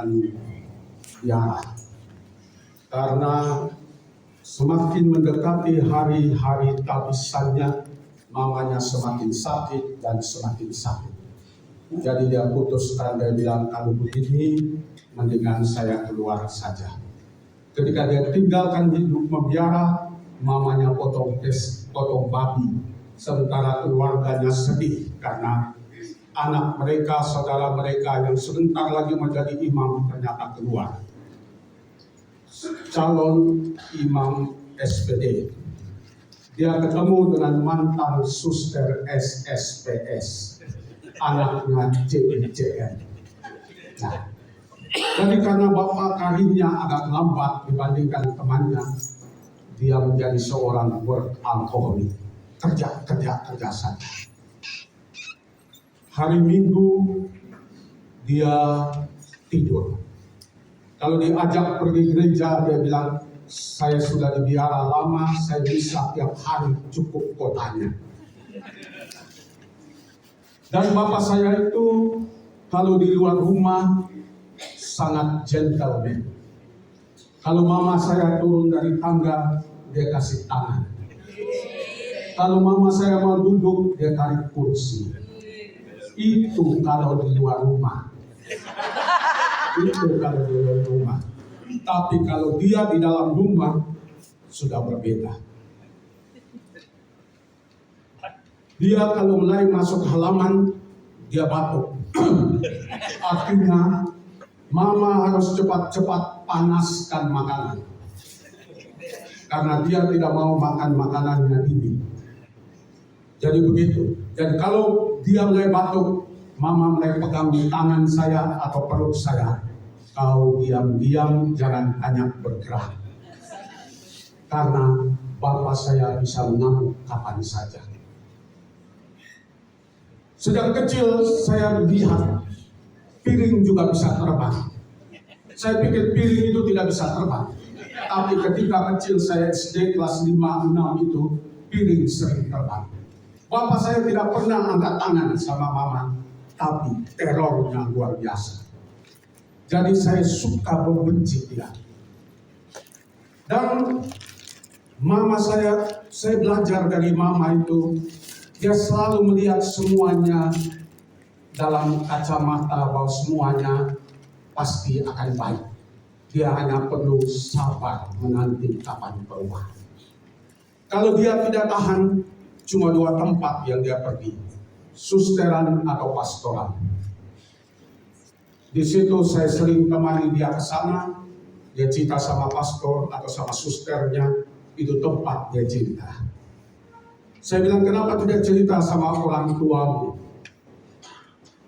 meninggalkan Tiara. Karena semakin mendekati hari-hari tabisannya, mamanya semakin sakit dan semakin sakit. Jadi dia putuskan, dia bilang, kalau begini mendingan saya keluar saja. Ketika dia tinggalkan hidup membiara, mamanya potong babi, sementara keluarganya sedih karena anak mereka, saudara mereka yang sebentar lagi menjadi imam ternyata keluar. Calon imam SPD. Dia ketemu dengan mantan suster SSPS, anaknya JICM. Nah, jadi karena bapak karirnya agak lambat dibandingkan temannya, dia menjadi seorang workaholic, kerja saja. Hari Minggu dia tidur. Kalau diajak pergi gereja, dia bilang, saya sudah dibiara lama, saya bisa tiap hari cukup kotanya. Dan bapak saya itu kalau di luar rumah sangat gentleman. Kalau mama saya turun dari tangga, dia kasih tangan. Kalau mama saya mau duduk, dia tarik kursi. Itu kalau di luar rumah. Itu kalau di luar rumah. Tapi kalau dia di dalam rumah, sudah berbeda. Dia kalau mulai masuk halaman, dia batuk. Artinya, mama harus cepat-cepat panaskan makanan. Karena dia tidak mau makan makanannya dingin. Jadi begitu. Dan kalau dia mulai batuk, mama mulai pegang di tangan saya atau perut saya. Kau diam-diam, jangan banyak bergerak. Karena bapak saya bisa mengamuk kapan saja. Sejak kecil saya lihat piring juga bisa terbang. Saya pikir piring itu tidak bisa terbang. Tapi ketika kecil saya SD kelas 5-6 itu, piring sering terbang. Bapak saya tidak pernah angkat tangan sama mama, tapi terornya luar biasa. Jadi saya suka membenci dia. Dan mama saya belajar dari mama itu, dia selalu melihat semuanya dalam kacamata bahwa semuanya pasti akan baik. Dia hanya perlu sabar menanti kapan perubahan. Kalau dia tidak tahan, cuma 2 tempat yang dia pergi, susteran atau pastoran. Di situ saya sering temani dia ke sana, dia cerita sama pastor atau sama susternya, itu tempat dia cerita. Saya bilang, kenapa tidak cerita sama orang tuamu?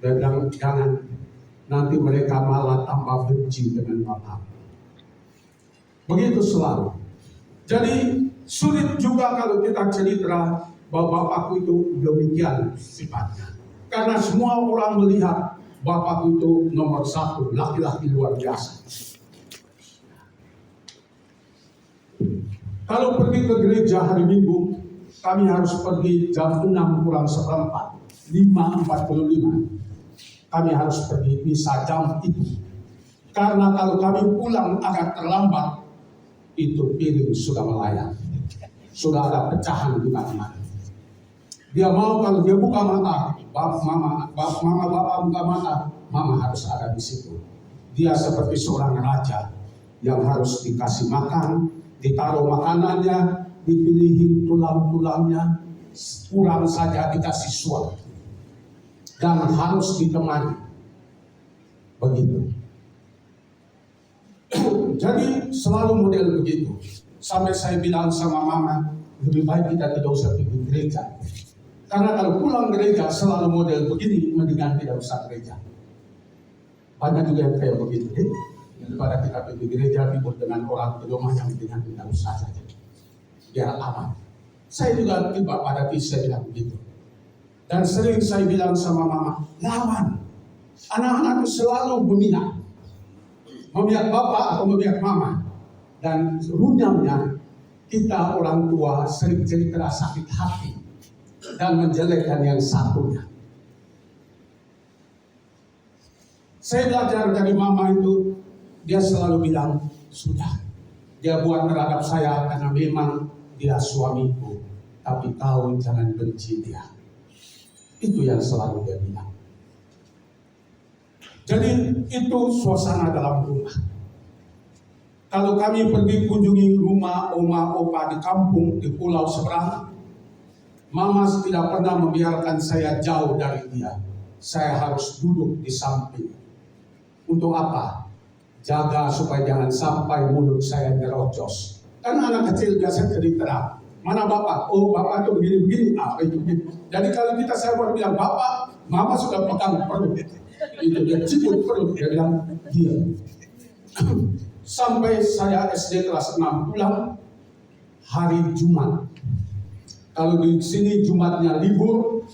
Dia bilang, jangan, nanti mereka malah tambah benci dengan bapak. Begitu selalu. Jadi sulit juga kalau kita cerita bahwa bapakku itu demikian sifatnya. Karena semua orang melihat bapakku itu nomor 1, laki-laki luar biasa. Kalau pergi ke gereja hari Minggu, kami harus pergi jam 6 kurang seperempat, 5:45. Kami harus pergi misa jam itu. Karena kalau kami pulang agak terlambat, itu piring sudah melayang. Sudah ada pecahan di mana-mana. Dia mau kalau dia buka mata, bapak buka mata, mama harus ada di situ. Dia seperti seorang raja yang harus dikasih makan, ditaruh makanannya, dipilihin tulang-tulangnya, kurang saja dikasih suap. Dan harus ditemani. Begitu. Jadi selalu model begitu. Sampai saya bilang sama mama, lebih baik kita tidak usah pergi gereja. Karena kalau pulang gereja selalu model begini, mendingan tidak usah gereja. Banyak juga yang kayak begitu. Daripada kita pergi gereja, ribut dengan orang di rumah, yang mendingan tidak usah saja. Biar aman. Saya juga tiba pada saya bilang begitu. Dan sering saya bilang sama mama, lawan. Anak-anak itu selalu memihak. Memihak bapak atau memihak mama. Dan runyamnya, kita orang tua sering jadi terasa sakit hati. Dan menjelekkan yang satunya. Saya belajar dari mama itu, dia selalu bilang, sudah. Dia buat terhadap saya karena memang dia suamiku. Tapi kau jangan benci dia. Itu yang selalu dia bilang. Jadi itu suasana dalam rumah. Kalau kami pergi kunjungi rumah oma opa di kampung, di pulau seberang, mama tidak pernah membiarkan saya jauh dari dia. Saya harus duduk di samping. Untuk apa? Jaga supaya jangan sampai mulut saya nyerocos. Karena anak kecil biasa cerita, mana bapak? Oh bapak itu begini-begini. Itu. Jadi kalau saya mau bilang bapak, mama sudah pegang perut. Itu dia ciput perut, dia bilang diam. Sampai saya SD kelas 6 pulang hari Jumat. Kalau di sini Jumatnya libur,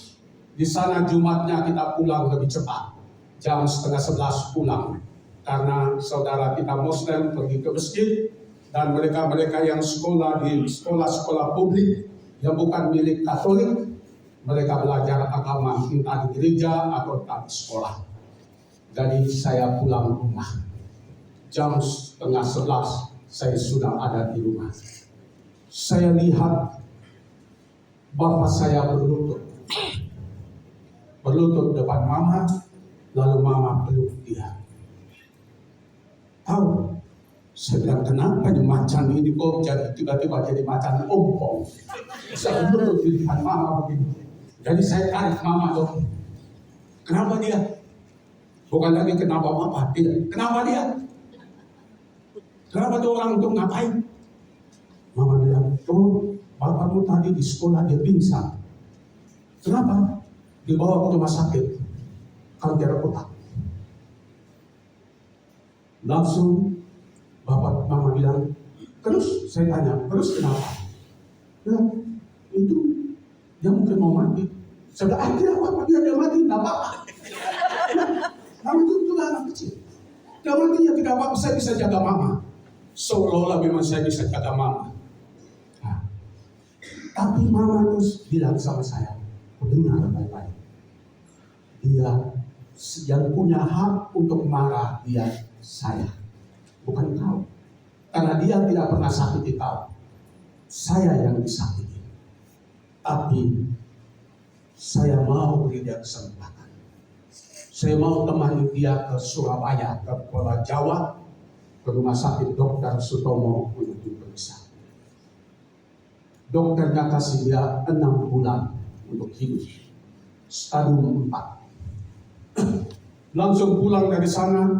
di sana Jumatnya kita pulang lebih cepat. Jam 10:30 pulang. Karena saudara kita Muslim pergi ke masjid, dan mereka-mereka yang sekolah di sekolah-sekolah publik yang bukan milik Katolik, mereka belajar agama entah di gereja atau entah di sekolah. Jadi saya pulang rumah. Jam 10:30 saya sudah ada di rumah. Saya lihat bapak saya berlutut depan mama, lalu mama peluk dia. Tahu, saya bilang kenapa di macan ini kok tiba-tiba jadi macan ompong. Saya berlutut di depan mama begini. Jadi saya tarik mama dong. Kenapa dia? Bukan lagi kenapa bapak, tidak. Kenapa dia? Kenapa tuh orang itu ngapain? Mama bilang, oh bapakmu tadi di sekolah dia pingsan. Kenapa? Dibawa ke rumah sakit. Kanker otak. Langsung mama bilang, terus saya tanya, terus kenapa? Ya, itu dia mungkin mau mati. Saya bilang, tidak apa-apa, dia mati, tidak apa-apa. Kamu itu anak kecil. Dia mati ya tidak apa-apa, saya bisa jaga mama. Seolah-olah memang saya bisa jaga mama. Nah, tapi mama terus bilang sama saya, dengar baik-baik. Dia yang punya hak untuk marah dia saya, bukan kau. Karena dia tidak pernah sakiti kau. Saya yang disakiti. Tapi saya mau beri dia kesempatan. Saya mau temani dia ke Surabaya, ke Pulau Jawa, ke rumah sakit Dr. Sutomo untuk diperiksa. Dokternya kasih dia 6 bulan untuk hidup. Stadium 4. Langsung pulang dari sana,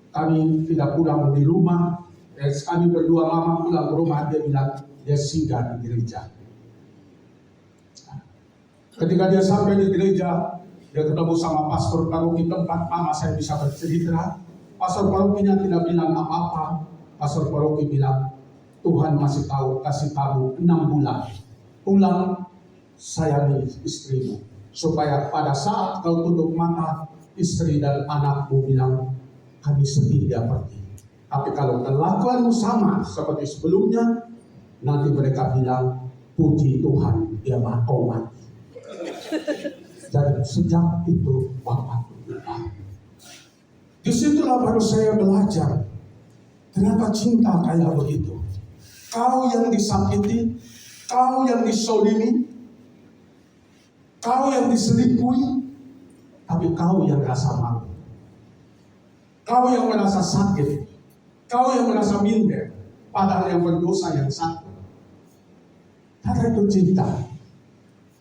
kami tidak pulang di rumah. Kami berdua mama pulang ke rumah, dia bilang dia singgah di gereja. Ketika dia sampai di gereja, dia ketemu sama pastor paroki tempat mama saya bisa bercerita. Pastor parokinya tidak bilang apa-apa. Pastor paroki bilang, Tuhan masih tahu, kasih kamu 6 bulan. Pulang, sayangi istrimu. Supaya pada saat kau tutup mata, istri dan anakmu bilang, kami sedih dia pergi. Tapi kalau kelakuanmu sama seperti sebelumnya, nanti mereka bilang, puji Tuhan, dia mau mati. Dan sejak itu Bapak berubah. Disitulah baru saya belajar ternyata cinta kayak begitu. Kau yang disakiti, kau yang disolimi, kau yang diselingkuhi, tapi kau yang rasa malu. Kau yang merasa sakit, kau yang merasa minder, padahal yang berdosa yang satu. Karena itu cinta.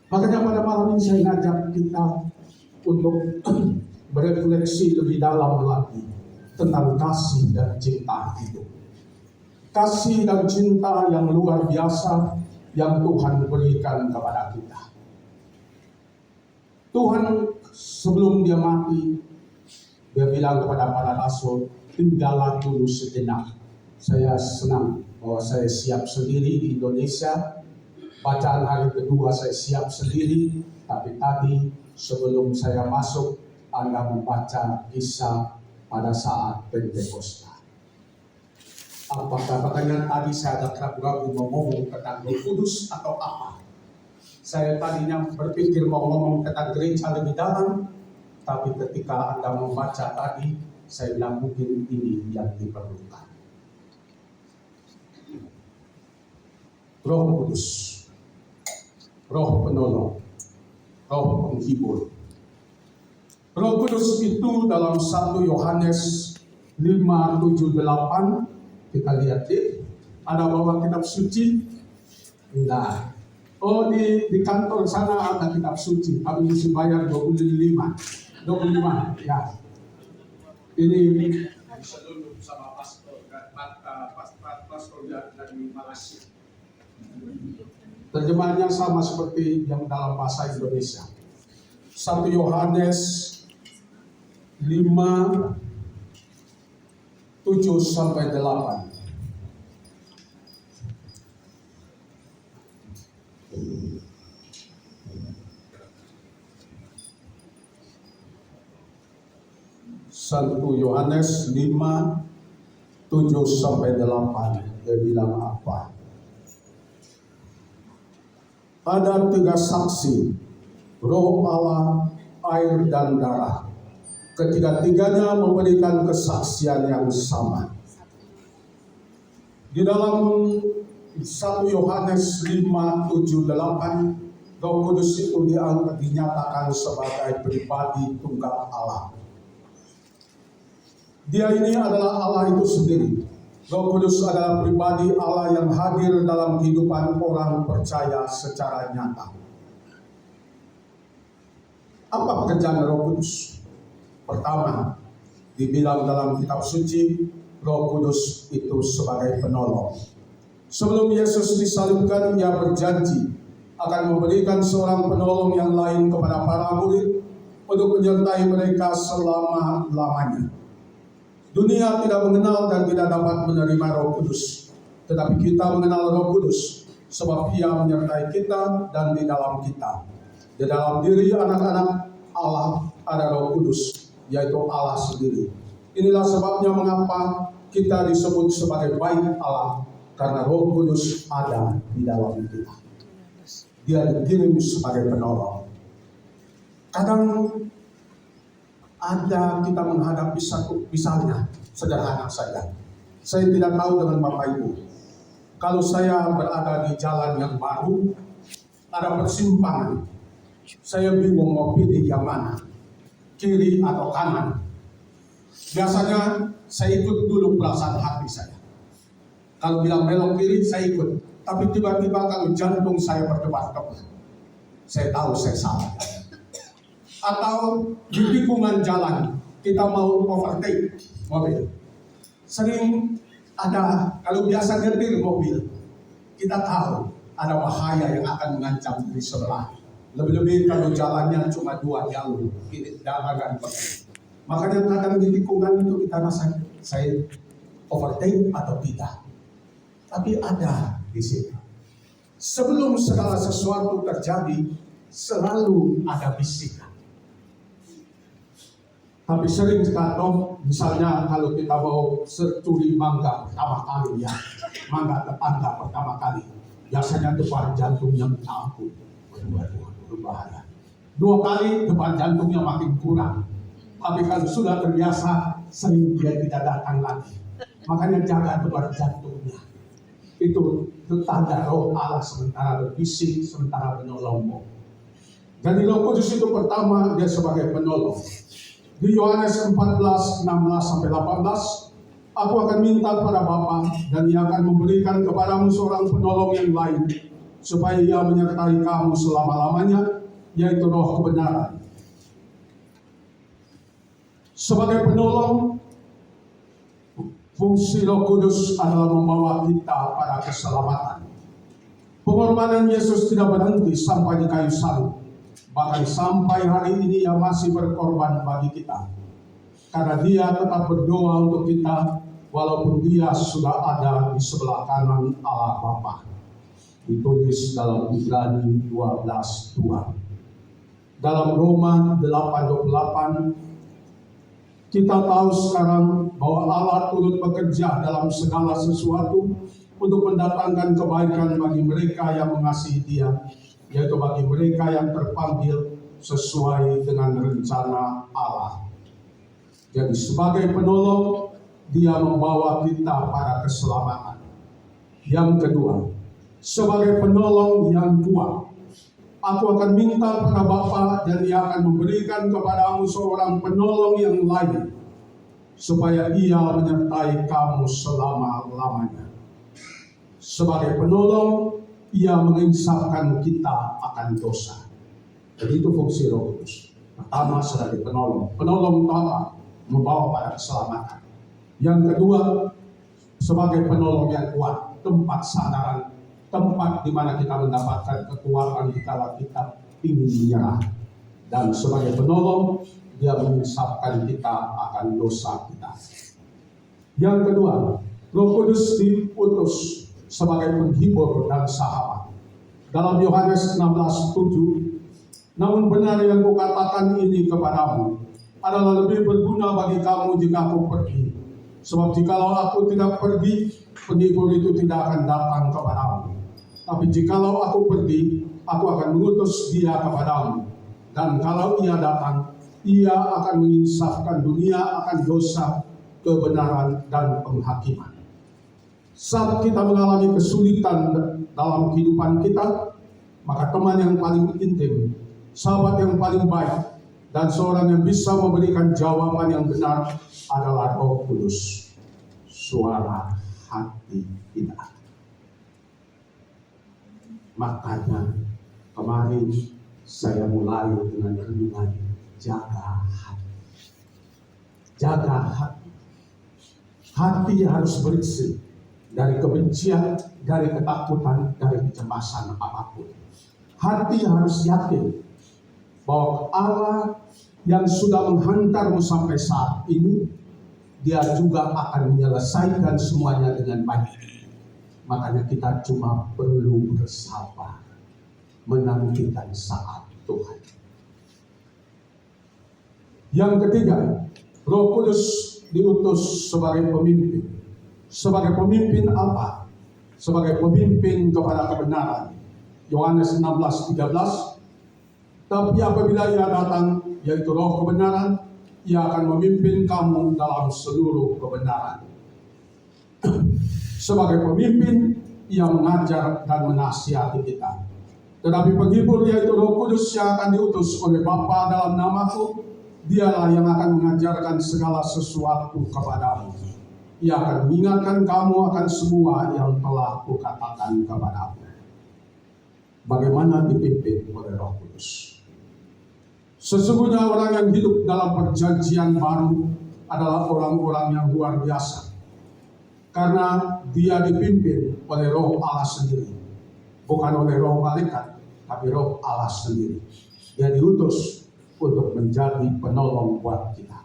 Makanya pada malam ini saya ngajak kita untuk berefleksi lebih dalam lagi tentang kasih dan cinta itu. Kasih dan cinta yang luar biasa yang Tuhan berikan kepada kita. Tuhan sebelum dia mati, dia bilang kepada para rasul, tinggallah dulu sejenak. Saya senang bahwa saya siap sendiri di Indonesia. Bacaan hari kedua saya siap sendiri, tapi tadi sebelum saya masuk, Anda membaca kisah pada saat Pentakosta. Apakah katanya tadi saya agak ragu-ragu mau ngomong tentang Roh Kudus atau apa? Saya tadinya berpikir mau ngomong tentang gereja lebih dalam, Tapi ketika Anda membaca tadi, saya bilang mungkin ini yang diperlukan. Roh Kudus, Roh Penolong, Roh Penghibur. Roh Kudus itu dalam 1 Yohanes 5:7-8, kita lihat ada bawa kitab suci? Enggak. Oh, di kantor sana ada kitab suci, kami mesti bayar 25 ya. Ini sebelum sama pastor dari Malaysia. Terjemahannya sama seperti yang dalam bahasa Indonesia. 1 Yohanes 5:7-8. Satu Yohanes 5:7-8, dia bilang apa? Ada 3 saksi, Roh Allah, air dan darah. Ketiga-tiganya memberikan kesaksian yang sama. Di dalam 1 Yohanes 5:7-8, Roh Kudus itu dinyatakan sebagai pribadi tunggal Allah. Dia ini adalah Allah itu sendiri. Roh Kudus adalah pribadi Allah yang hadir dalam kehidupan orang percaya secara nyata. Apa pekerjaan Roh Kudus? Pertama, dibilang dalam kitab suci, Roh Kudus itu sebagai penolong. Sebelum Yesus disalibkan, ia berjanji akan memberikan seorang penolong yang lain kepada para murid untuk menyertai mereka selama-lamanya. Dunia tidak mengenal dan tidak dapat menerima Roh Kudus, tetapi kita mengenal Roh Kudus sebab Ia menyertai kita dan di dalam kita. Di dalam diri anak-anak Allah ada Roh Kudus, yaitu Allah sendiri. Inilah sebabnya mengapa kita disebut sebagai bait Allah, karena Roh Kudus ada di dalam kita. Dia dikirim sebagai penolong. Kadang ada kita menghadapi satu, misalnya sederhana saja. Saya tidak tahu dengan Bapak Ibu. Kalau saya berada di jalan yang baru, ada persimpangan, saya bingung mau pilih yang mana, kiri atau kanan. Biasanya saya ikut dulu perasaan hati saya. Kalau bilang belok kiri, saya ikut. Tapi tiba-tiba kalau jantung saya berdebar-debar, saya tahu saya salah. Atau di tikungan jalan kita mau overtake mobil, sering ada, kalau biasa nyetir mobil, kita tahu ada bahaya yang akan mengancam di sebelah. Lebih-lebih kalau jalannya cuma 2 jalur, kiri dan kiri. Makanya kadang di tikungan itu kita rasa saya overtake atau tidak. Tapi ada di sini. Sebelum segala sesuatu terjadi, selalu ada bisikan. Tapi sering kata, misalnya kalau kita mau curi mangga pertama kali ya, mangga tetangga pertama kali, biasanya depan jantungnya mencampur, berbahaya. 2 kali depan jantungnya makin kurang. Tapi kalau sudah terbiasa, sering dia tidak datang lagi. Makanya jaga depan jantungnya. Itu tanda Roh Allah sementara berbisik, sementara menolongmu. Jadi Roh Kudus itu pertama dia sebagai penolong. Di Yohanes 14:16-18, aku akan minta kepada Bapa dan Ia akan memberikan kepadamu seorang penolong yang lain, supaya Ia menyertai kamu selama-lamanya, yaitu Roh kebenaran. Sebagai penolong, fungsi Roh Kudus adalah membawa kita pada keselamatan. Pengorbanan Yesus tidak berhenti sampai di kayu salib. Bahkan sampai hari ini Ia masih berkorban bagi kita. Karena Dia tetap berdoa untuk kita, walaupun Dia sudah ada di sebelah kanan Allah Bapa. Ditulis dalam Ibrani 12:2. Dalam Roma 8:28, kita tahu sekarang bahwa Allah turut bekerja dalam segala sesuatu untuk mendatangkan kebaikan bagi mereka yang mengasihi Dia, yaitu bagi mereka yang terpanggil sesuai dengan rencana Allah. Jadi sebagai penolong, Dia membawa kita pada keselamatan. Yang kedua, sebagai penolong yang kuat, aku akan minta pada Bapa dan Ia akan memberikan kepadamu seorang penolong yang lain, supaya Ia menyertai kamu selama-lamanya. Sebagai penolong, Ia menginsafkan kita akan dosa. Jadi itu fungsi Roh Kudus. Pertama, sebagai penolong. Penolong apa? Membawa pada keselamatan. Yang kedua, sebagai penolong yang kuat, tempat sandaran, tempat di mana kita mendapatkan kekuatan dikala kita ingin menyerah. Dan sebagai penolong, Dia menginsafkan kita akan dosa kita. Yang kedua, Roh Kudus diutus sebagai penghibur dan sahabat. Dalam Yohanes 16:7, namun benar yang kukatakan ini kepadamu adalah lebih berguna bagi kamu jika aku pergi. Sebab jikalau aku tidak pergi, penghibur itu tidak akan datang kepadamu. Tapi jikalau aku pergi, aku akan mengutus Dia kepadamu. Dan kalau Ia datang, Ia akan menginsafkan dunia akan dosa, kebenaran, dan penghakiman. Saat kita mengalami kesulitan dalam kehidupan kita, maka teman yang paling intim, sahabat yang paling baik, dan seorang yang bisa memberikan jawaban yang benar adalah Roh Kudus, suara hati kita. Makanya kemarin saya mulai dengan renungan jaga hati. Jaga hati. Hati harus bersih dari kebencian, dari ketakutan, dari kecemasan apapun. Hati harus yakin bahwa Allah yang sudah menghantarmu sampai saat ini, Dia juga akan menyelesaikan semuanya dengan baik. Makanya kita cuma perlu bersabar, menantikan saat Tuhan. Yang ketiga, Roh Kudus diutus sebagai pemimpin. Sebagai pemimpin apa? Sebagai pemimpin kepada kebenaran. Yohanes 16:13. Tapi apabila Ia datang, yaitu Roh kebenaran, Ia akan memimpin kamu dalam seluruh kebenaran. Sebagai pemimpin, Ia mengajar dan menasihati kita. Tetapi penghibur, yaitu Roh Kudus yang akan diutus oleh Bapa dalam namaku, Dialah yang akan mengajarkan segala sesuatu kepadamu. Ia akan mengingatkan kamu akan semua yang telah kukatakan kepadamu. Bagaimana dipimpin oleh Roh Kudus? Sesungguhnya orang yang hidup dalam perjanjian baru adalah orang-orang yang luar biasa. Karena dia dipimpin oleh Roh Allah sendiri. Bukan oleh roh malaikat, tapi Roh Allah sendiri. Dia diutus untuk menjadi penolong buat kita.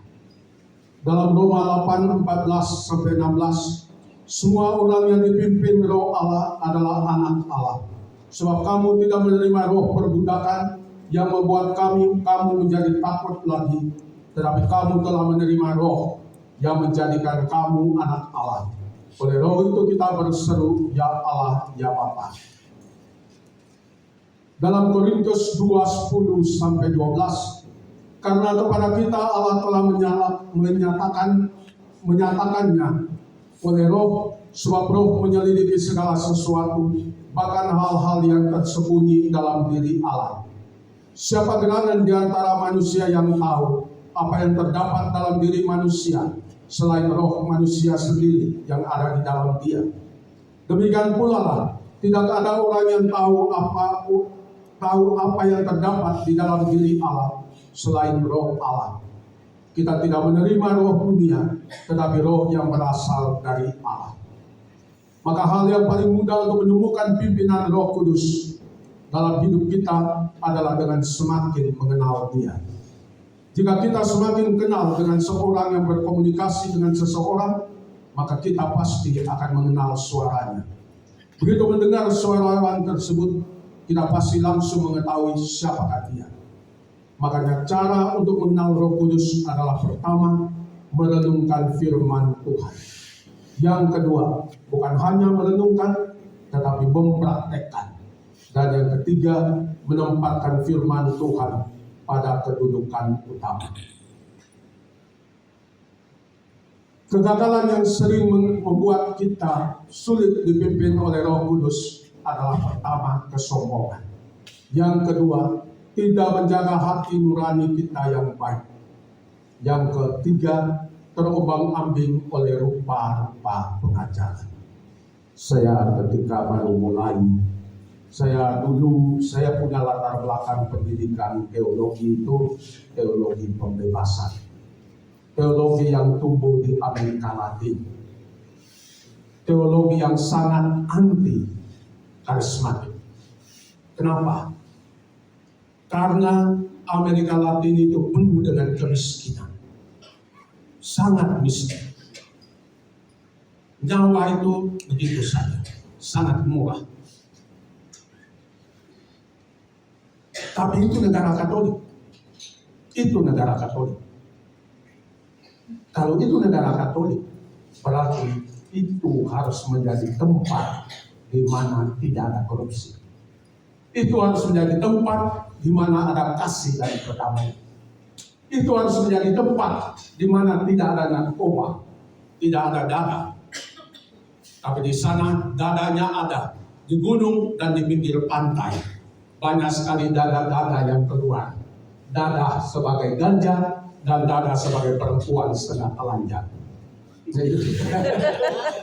Dalam Roma 8:14-16, semua orang yang dipimpin Roh Allah adalah anak Allah. Sebab kamu tidak menerima roh perbudakan yang membuat kamu menjadi takut lagi, tetapi kamu telah menerima Roh yang menjadikan kamu anak Allah. Oleh Roh itu kita berseru, Ya Allah, Ya Bapa. Dalam Korintus 2:10-12, karena kepada kita Allah telah menyatakannya oleh Roh, sebab Roh menyelidiki segala sesuatu, bahkan hal-hal yang tersembunyi dalam diri Allah. Siapa gerangan di antara manusia yang tahu apa yang terdapat dalam diri manusia selain roh manusia sendiri yang ada di dalam dia? Demikian pula lah, tidak ada orang yang tahu apa yang terdapat di dalam diri Allah selain Roh Allah. Kita tidak menerima roh dunia, tetapi roh yang berasal dari Allah. Maka hal yang paling mudah untuk menemukan pimpinan Roh Kudus dalam hidup kita adalah dengan semakin mengenal Dia. Jika kita semakin kenal dengan seorang yang berkomunikasi dengan seseorang, maka kita pasti akan mengenal suaranya. Begitu mendengar suara orang tersebut, kita pasti langsung mengetahui siapakah dia. Makanya cara untuk mengenal Roh Kudus adalah pertama, merenungkan firman Tuhan. Yang kedua, bukan hanya merenungkan, tetapi mempraktekkan. Dan yang ketiga, menempatkan firman Tuhan pada kedudukan utama. Kegagalan yang sering membuat kita sulit dipimpin oleh Roh Kudus adalah pertama, kesombongan. Yang kedua, tidak menjaga hati nurani kita yang baik. Yang ketiga, terombang-ambing oleh rupa-rupa pengajaran. Saya ketika baru mulai, saya punya latar belakang pendidikan teologi itu teologi pembebasan. Teologi yang tumbuh di Amerika Latin. Teologi yang sangat anti karismatik. Kenapa? Karena Amerika Latin itu penuh dengan kemiskinan. Sangat miskin. Nyawa itu begitu saja. Sangat murah. Tapi itu negara Katolik. Itu negara Katolik. Kalau itu negara Katolik, berarti itu harus menjadi tempat di mana tidak ada korupsi. Itu harus menjadi tempat di mana ada kasih dan perdamaian. Itu harus menjadi tempat di mana tidak ada narkoba, tidak ada dada. Tapi di sana dadanya ada di gunung dan di pinggir pantai. Banyak sekali dada-dada yang keluar. Dada sebagai ganja dan dada sebagai perempuan setengah telanjang.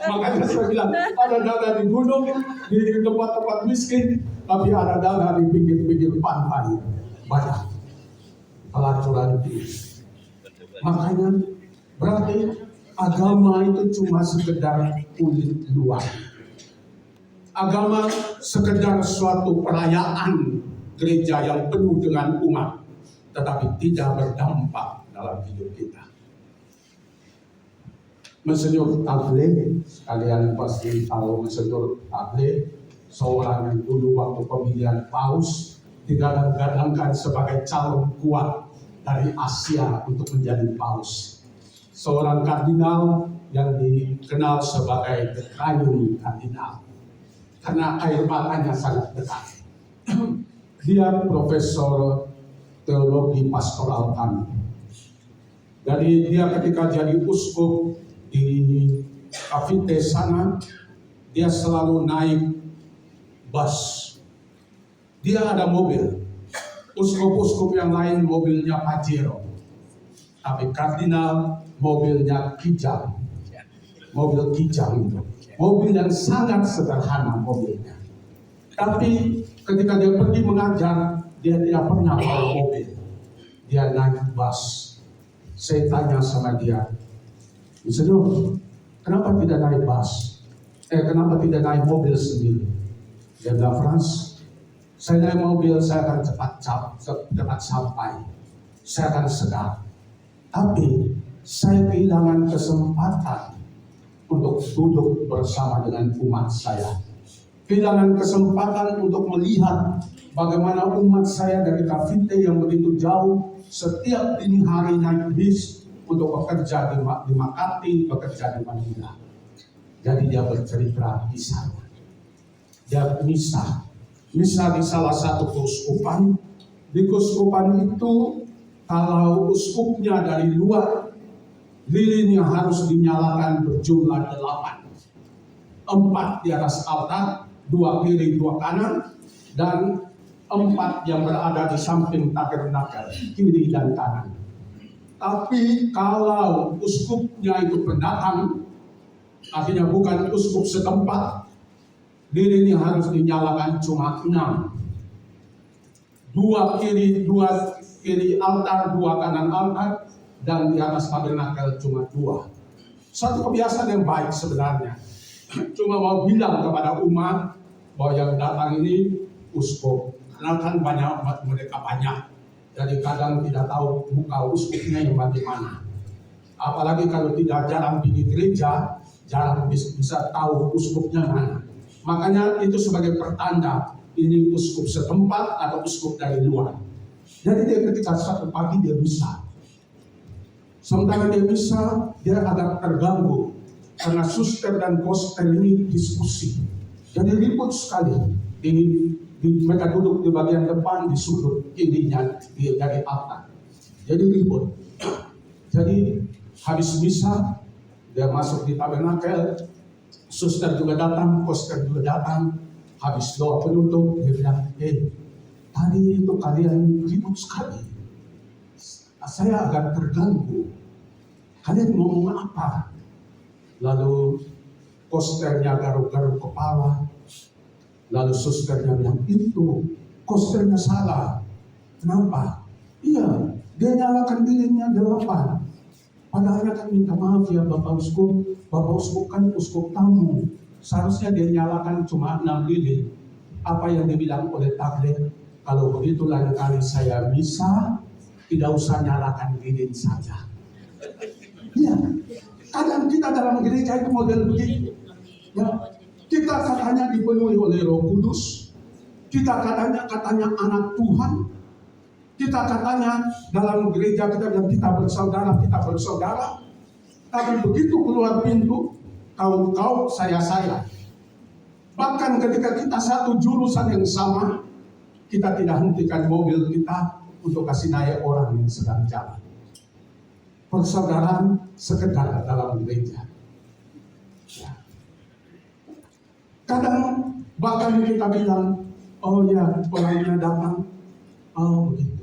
Makanya saya bilang ada dada di gunung, di tempat-tempat miskin, tapi ada dada di pinggir-pinggir pantai. Banyak pelacuran itu. Makanya berarti agama itu cuma sekedar kulit luar. Agama sekedar suatu perayaan gereja yang penuh dengan umat, tetapi tidak berdampak dalam hidup kita. Monsignor Tagle, kalian pasti tahu Monsignor Tagle, seorang yang dulu waktu pemilihan paus digadang-gadangkan sebagai calon kuat dari Asia untuk menjadi paus. Seorang kardinal yang dikenal sebagai the crying kardinal karena air matanya sangat dekat. Dia profesor teologi pastoral kami. Jadi dia ketika jadi uskup di Cavite sana, dia selalu naik bus. Dia ada mobil. Uskup-uskup yang lain mobilnya Pajero. Tapi kardinal mobilnya Kijang. Mobil Kijang itu. Mobil yang sangat sederhana mobilnya. Tapi ketika dia pergi mengajar, dia tidak pernah bawa mobil. Dia naik bus. Saya tanya sama dia, Monsignor, kenapa tidak naik bus? Kenapa tidak naik mobil sendiri? Dia bilang, Frans, saya naik mobil, saya akan cepat sampai. Saya akan segar. Tapi saya kehilangan kesempatan untuk duduk bersama dengan umat saya. Kehilangan kesempatan untuk melihat bagaimana umat saya dari Cavite yang begitu jauh setiap dini hari naik bis untuk bekerja di Makati, bekerja di Manila. Jadi dia bercerita di sana. Dia misa di salah satu keuskupan. Di keuskupan itu kalau uskupnya dari luar, lilinnya harus dinyalakan berjumlah 8. 4 di atas altar, 2 kiri, 2 kanan, dan 4 yang berada di samping tabernakel, kiri dan kanan. Tapi kalau uskupnya itu pendatang, akhirnya bukan uskup setempat, lilinnya harus dinyalakan cuma 6. 2 kiri altar, 2 kanan altar, dan di atas tabernakel cuma 2. Satu kebiasaan yang baik sebenarnya. Cuma mau bilang kepada umat bahwa yang datang ini uskup. Karena kan mereka banyak. Jadi kadang tidak tahu muka uskupnya yang bagaimana. Apalagi kalau tidak jarang pergi gereja, jarang bisa tahu uskupnya mana. Makanya itu sebagai pertanda ini uskup setempat atau uskup dari luar. Jadi dia ketika satu pagi dia bisa. Sementara dia bisa, dia agak terganggu karena suster dan poster ini diskusi. Jadi ribut sekali. Mereka duduk di bagian depan, di sudut kirinya dari altar. Jadi ribut. Jadi habis misa, dia masuk di tabernakel, suster juga datang, koster juga datang. Habis doa penutup, dia bilang, tadi itu kalian ribut sekali. Saya agak terganggu. Kalian ngomong apa? Lalu kosternya garuk-garuk kepala. Lalu susternya bilang, itu kosternya salah. Kenapa? Iya, dia nyalakan lilinnya 8. Padahal kan minta maaf ya Bapak Uskup kan uskup tamu. Seharusnya dia nyalakan cuma 6 lilin. Apa yang dibilang oleh tablet, kalau begitu lain kali saya misa, tidak usah nyalakan lilin saja. Iya, kadang kita dalam gereja itu model begitu. Ya. Kita katanya dipenuhi oleh Roh Kudus. Kita katanya anak Tuhan. Kita katanya dalam gereja kita bilang kita bersaudara. Tapi begitu keluar pintu, kau, saya. Bahkan ketika kita satu jurusan yang sama, kita tidak hentikan mobil kita untuk kasih naik orang yang sedang jalan. Persaudaraan sekedar dalam gereja. Ya. Kadang bahkan kita bilang, oh ya orangnya datang, oh begitu.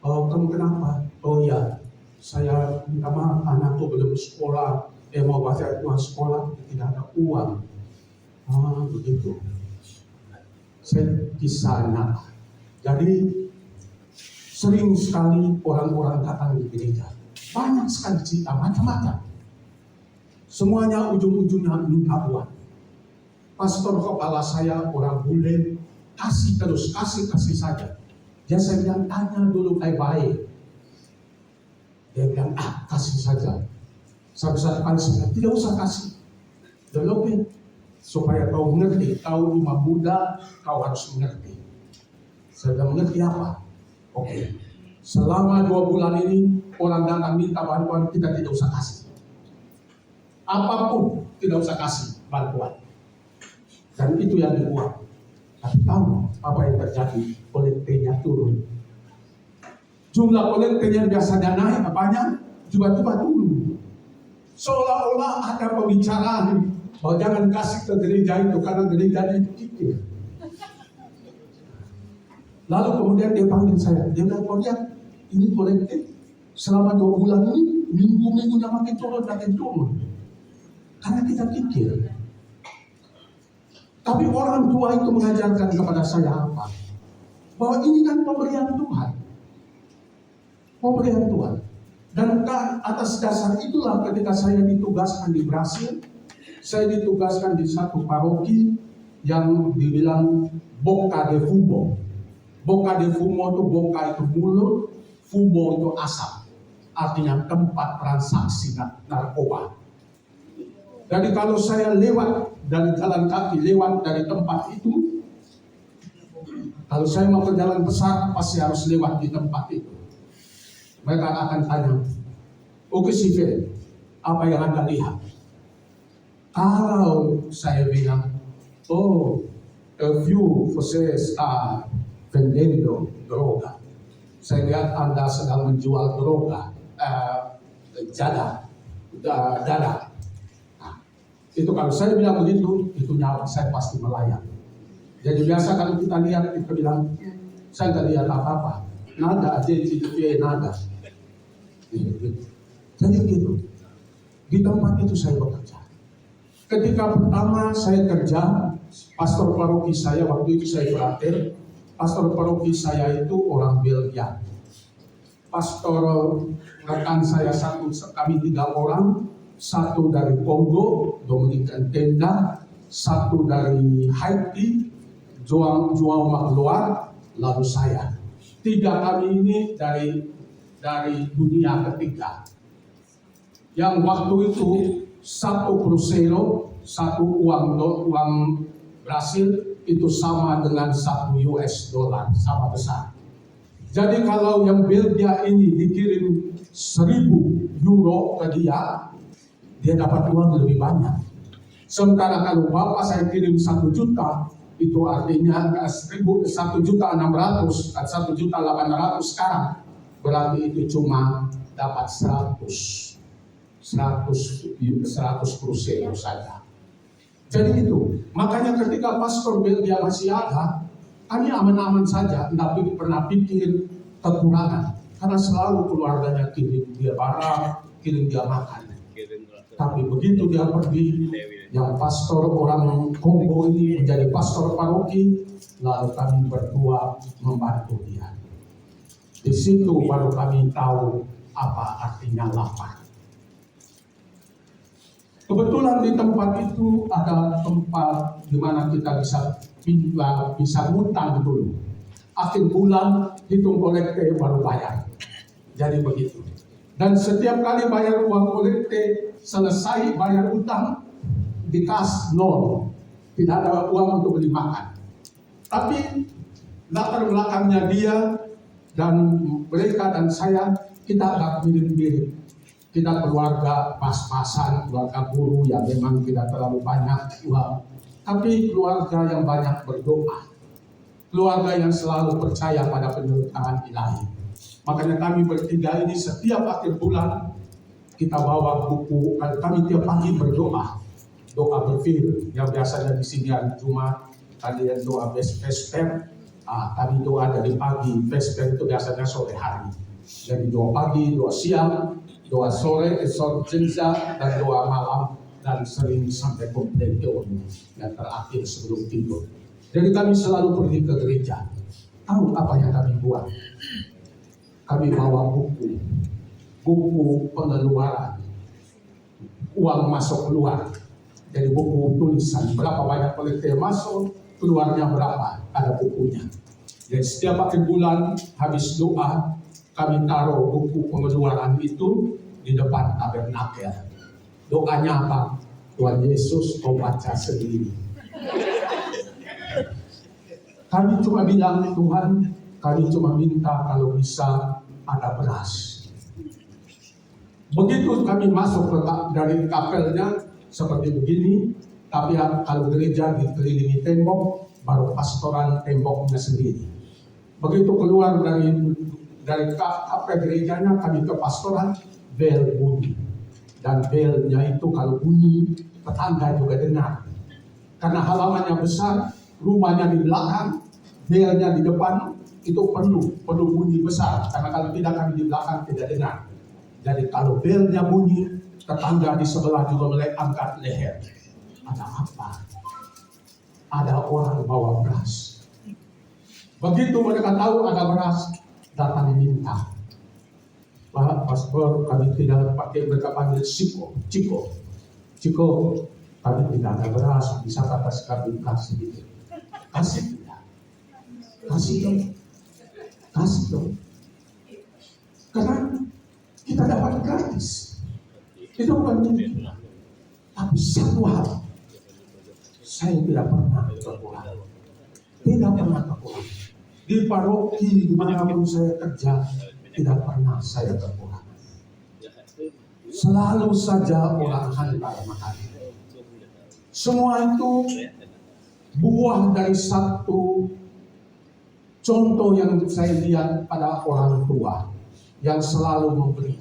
Oh kamu kenapa? Oh ya, saya minta maaf anakku belum sekolah, mau baca uang sekolah, tidak ada uang. Oh begitu. Saya di sana. Jadi sering sekali orang-orang datang di gereja. Banyak sekali cerita, macam-macam. Semuanya ujung-ujungnya minta uang. Pastor kepala saya orang bule, kasih saja. Dia saya bilang, tanya dulu baik-baik. Dia bilang, kasih saja. Satu-satu kali saya tidak usah kasih. Developin, supaya kau mengerti, kau rumah muda, kau harus mengerti. Saya bilang, mengerti apa? Oke. Selama 2 bulan ini, orang datang minta bantuan, kita tidak usah kasih. Apapun, tidak usah kasih bantuan. Dan itu yang dibuat. Tapi tahu apa yang terjadi? Kolektenya turun. Jumlah kolektenya biasanya naik, apanya? Tiba-tiba turun. Seolah-olah ada pembicaraan bahwa jangan kasih ke gereja itu karena gereja itu kikir. Lalu kemudian dia panggil saya. Dia bilang, kau lihat, ini kolektif selama 2 bulan ini, minggu-minggunya makin turun. Karena kita kikir. Tapi orang tua itu mengajarkan kepada saya apa? Bahwa ini kan pemberian Tuhan. Pemberian Tuhan. Dan atas dasar itulah ketika saya ditugaskan di Brasil, saya ditugaskan di satu paroki yang dibilang Boca de Fumo. Boca de Fumo itu boca itu mulut, fumo itu asap. Artinya tempat transaksi narkoba. Jadi kalau saya lewat dari jalan kaki, lewat dari tempat itu, kalau saya mau ke jalan besar, pasti harus lewat di tempat itu. Mereka akan tanya, oke Sifil, apa yang Anda lihat? Kalau saya bilang, vocês está vendendo droga. Saya lihat Anda sedang menjual droga, dada. Itu kalau saya bilang begitu, itu nyawa saya pasti melayang. Jadi biasa kalau kita lihat, kita bilang, saya tidak lihat apa-apa. Nada, nada. Jadi gitu. Di tempat itu saya bekerja. Ketika pertama saya kerja, pastor paroki saya, waktu itu saya berakhir, pastor paroki saya itu orang Belgia. Pastor rekan saya kami 3 orang, 1 dari Kongo, Dominican Tenda, 1 dari Haiti, Joao Magloire, lalu saya. 3 kami ini dari dunia ketiga. Yang waktu itu 1 cruzeiro, 1 uang Brasil itu sama dengan 1 US dollar, sama besar. Jadi kalau yang Belgia ini dikirim 1.000 euro ke dia dapat uang lebih banyak. Sementara kalau bapak saya kirim 1 juta, itu artinya 1.600.000 dan 1.800.000 sekarang, berarti itu cuma dapat 100 krusero saja. Jadi itu, makanya ketika Pastor Bel dia masih ada, kami aman-aman saja, tidak pernah pikir kekurangan, karena selalu keluarganya kirim dia barang, kirim dia makan. Tapi begitu dia pergi, yang pastor orang Kongo ini menjadi pastor paroki, lalu kami berdua membantu dia. Di situ baru kami tahu apa artinya lapar. Kebetulan di tempat itu ada tempat di mana kita bisa ngutang dulu. Akhir bulan hitung kolekte baru bayar. Jadi begitu. Dan setiap kali bayar uang kolekte, selesai bayar utang, dikas nol. Tidak ada uang untuk beli makan. Tapi latar belakangnya dia dan mereka dan saya, kita agak mirip-mirip. Kita keluarga pas-pasan, keluarga guru yang memang tidak terlalu banyak uang. Tapi keluarga yang banyak berdoa. Keluarga yang selalu percaya pada penyertaan ilahi. Makanya kami bertiga ini setiap akhir bulan, kita bawa buku, kami tiap pagi berdoa. Doa berfir, yang biasanya di sini hari Jumat, kalian doa vesper. Kami doa dari pagi, vesper itu biasanya sore hari. Jadi doa pagi, doa siang, doa sore, jenazah, dan doa malam, dan sering sampai kompletion yang terakhir sebelum tidur. Jadi kami selalu pergi ke gereja. Tahu apa yang kami buat? Kami bawa buku pengeluaran, uang masuk keluar. Jadi buku tulisan, berapa banyak kolekte masuk, keluarnya berapa, ada bukunya. Jadi setiap akhir bulan, habis doa, kami taruh buku pengeluaran itu di depan tabernakel. Doanya apa? Tuhan Yesus, kau baca sendiri. Kami cuma bilang, Tuhan, kami cuma minta kalau bisa ada beras. Begitu kami masuk dari kapelnya seperti begini, tapi kalau gereja dikelilingi tembok, baru pastoran temboknya sendiri. Begitu keluar dari kapel gerejanya, kami ke pastoran, bel bunyi. Dan belnya itu kalau bunyi, tetangga juga dengar. Karena halamannya besar, rumahnya di belakang, belnya di depan, itu perlu bunyi besar. Karena kalau tidak, kami di belakang tidak dengar. Jadi kalau belnya bunyi, tetangga di sebelah juga mulai angkat leher. Ada apa? Ada orang bawa beras. Begitu mereka tahu ada beras, datang minta. Pak Pastor, kami tidak pakai, mereka panggil Ciko, kami tidak ada beras, bisa kasih kami kasih sedikit. Kasih dong. Karena kita dapat gratis. Itu bukan mungkin. Tapi satu hal, saya tidak pernah kekurangan. Tidak pernah kekurangan. Di paroki dimanapun saya kerja, tidak pernah saya kekurangan. Selalu saja orang hantar makan. Semua itu buah dari satu contoh yang saya lihat pada orang tua yang selalu memberi.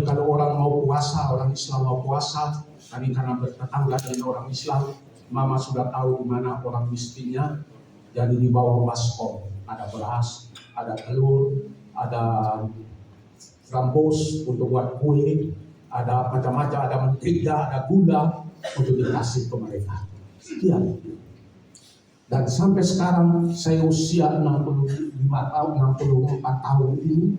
Kalau orang mau puasa, orang Islam mau puasa, kami karena bertetangga dengan orang Islam, mama sudah tahu di mana orang miskinnya, jadi di bawah baskom. Ada beras, ada telur, ada gambus untuk buat kue, ada macam-macam, ada mentega, ada gula untuk dikasih ke mereka. Sekian. Dan sampai sekarang saya usia 64 tahun ini,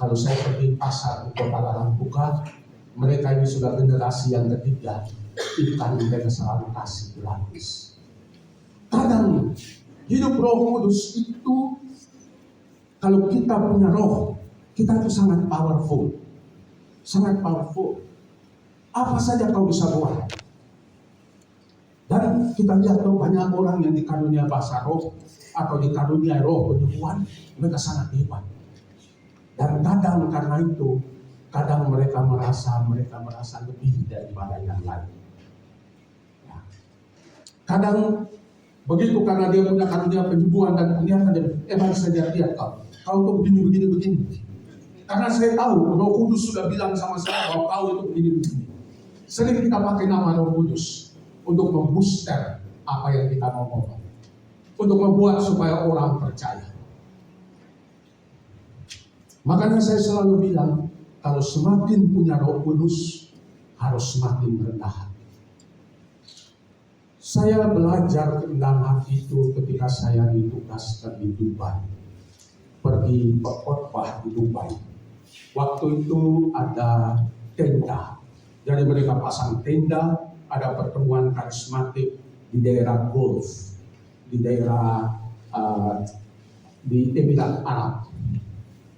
kalau saya pergi pasar di Kota Larangtuka, mereka ini sudah generasi yang ketiga, ikan mereka selalu kasih gratis. Kadang hidup Roh Kudus itu, kalau kita punya roh, kita itu sangat powerful. Sangat powerful. Apa saja kau bisa buat. Dan kita lihat tuh banyak orang yang dikarunia bahasa roh, atau dikarunia roh penyembuhan, mereka sangat hebat. Dan kadang karena itu, kadang mereka merasa lebih daripada yang lain. Ya. Kadang begitu karena dia punya karunia penyembuhan dan penglihatan, dia saja lihat kau tuh begini. Karena saya tahu Roh Kudus sudah bilang sama saya bahwa kau itu begini. Sering kita pakai nama Roh Kudus untuk membooster apa yang kita mau ngomong, untuk membuat supaya orang percaya. Makanya saya selalu bilang, kalau semakin punya Roh Kudus, harus semakin rendah hati. Saya belajar kerendahan itu ketika saya ditugaskan di Dubai, pergi berkhotbah di Dubai. Waktu itu ada tenda, jadi mereka pasang tenda, ada pertemuan karismatik di daerah Gulf, di daerah di Emirat Arab.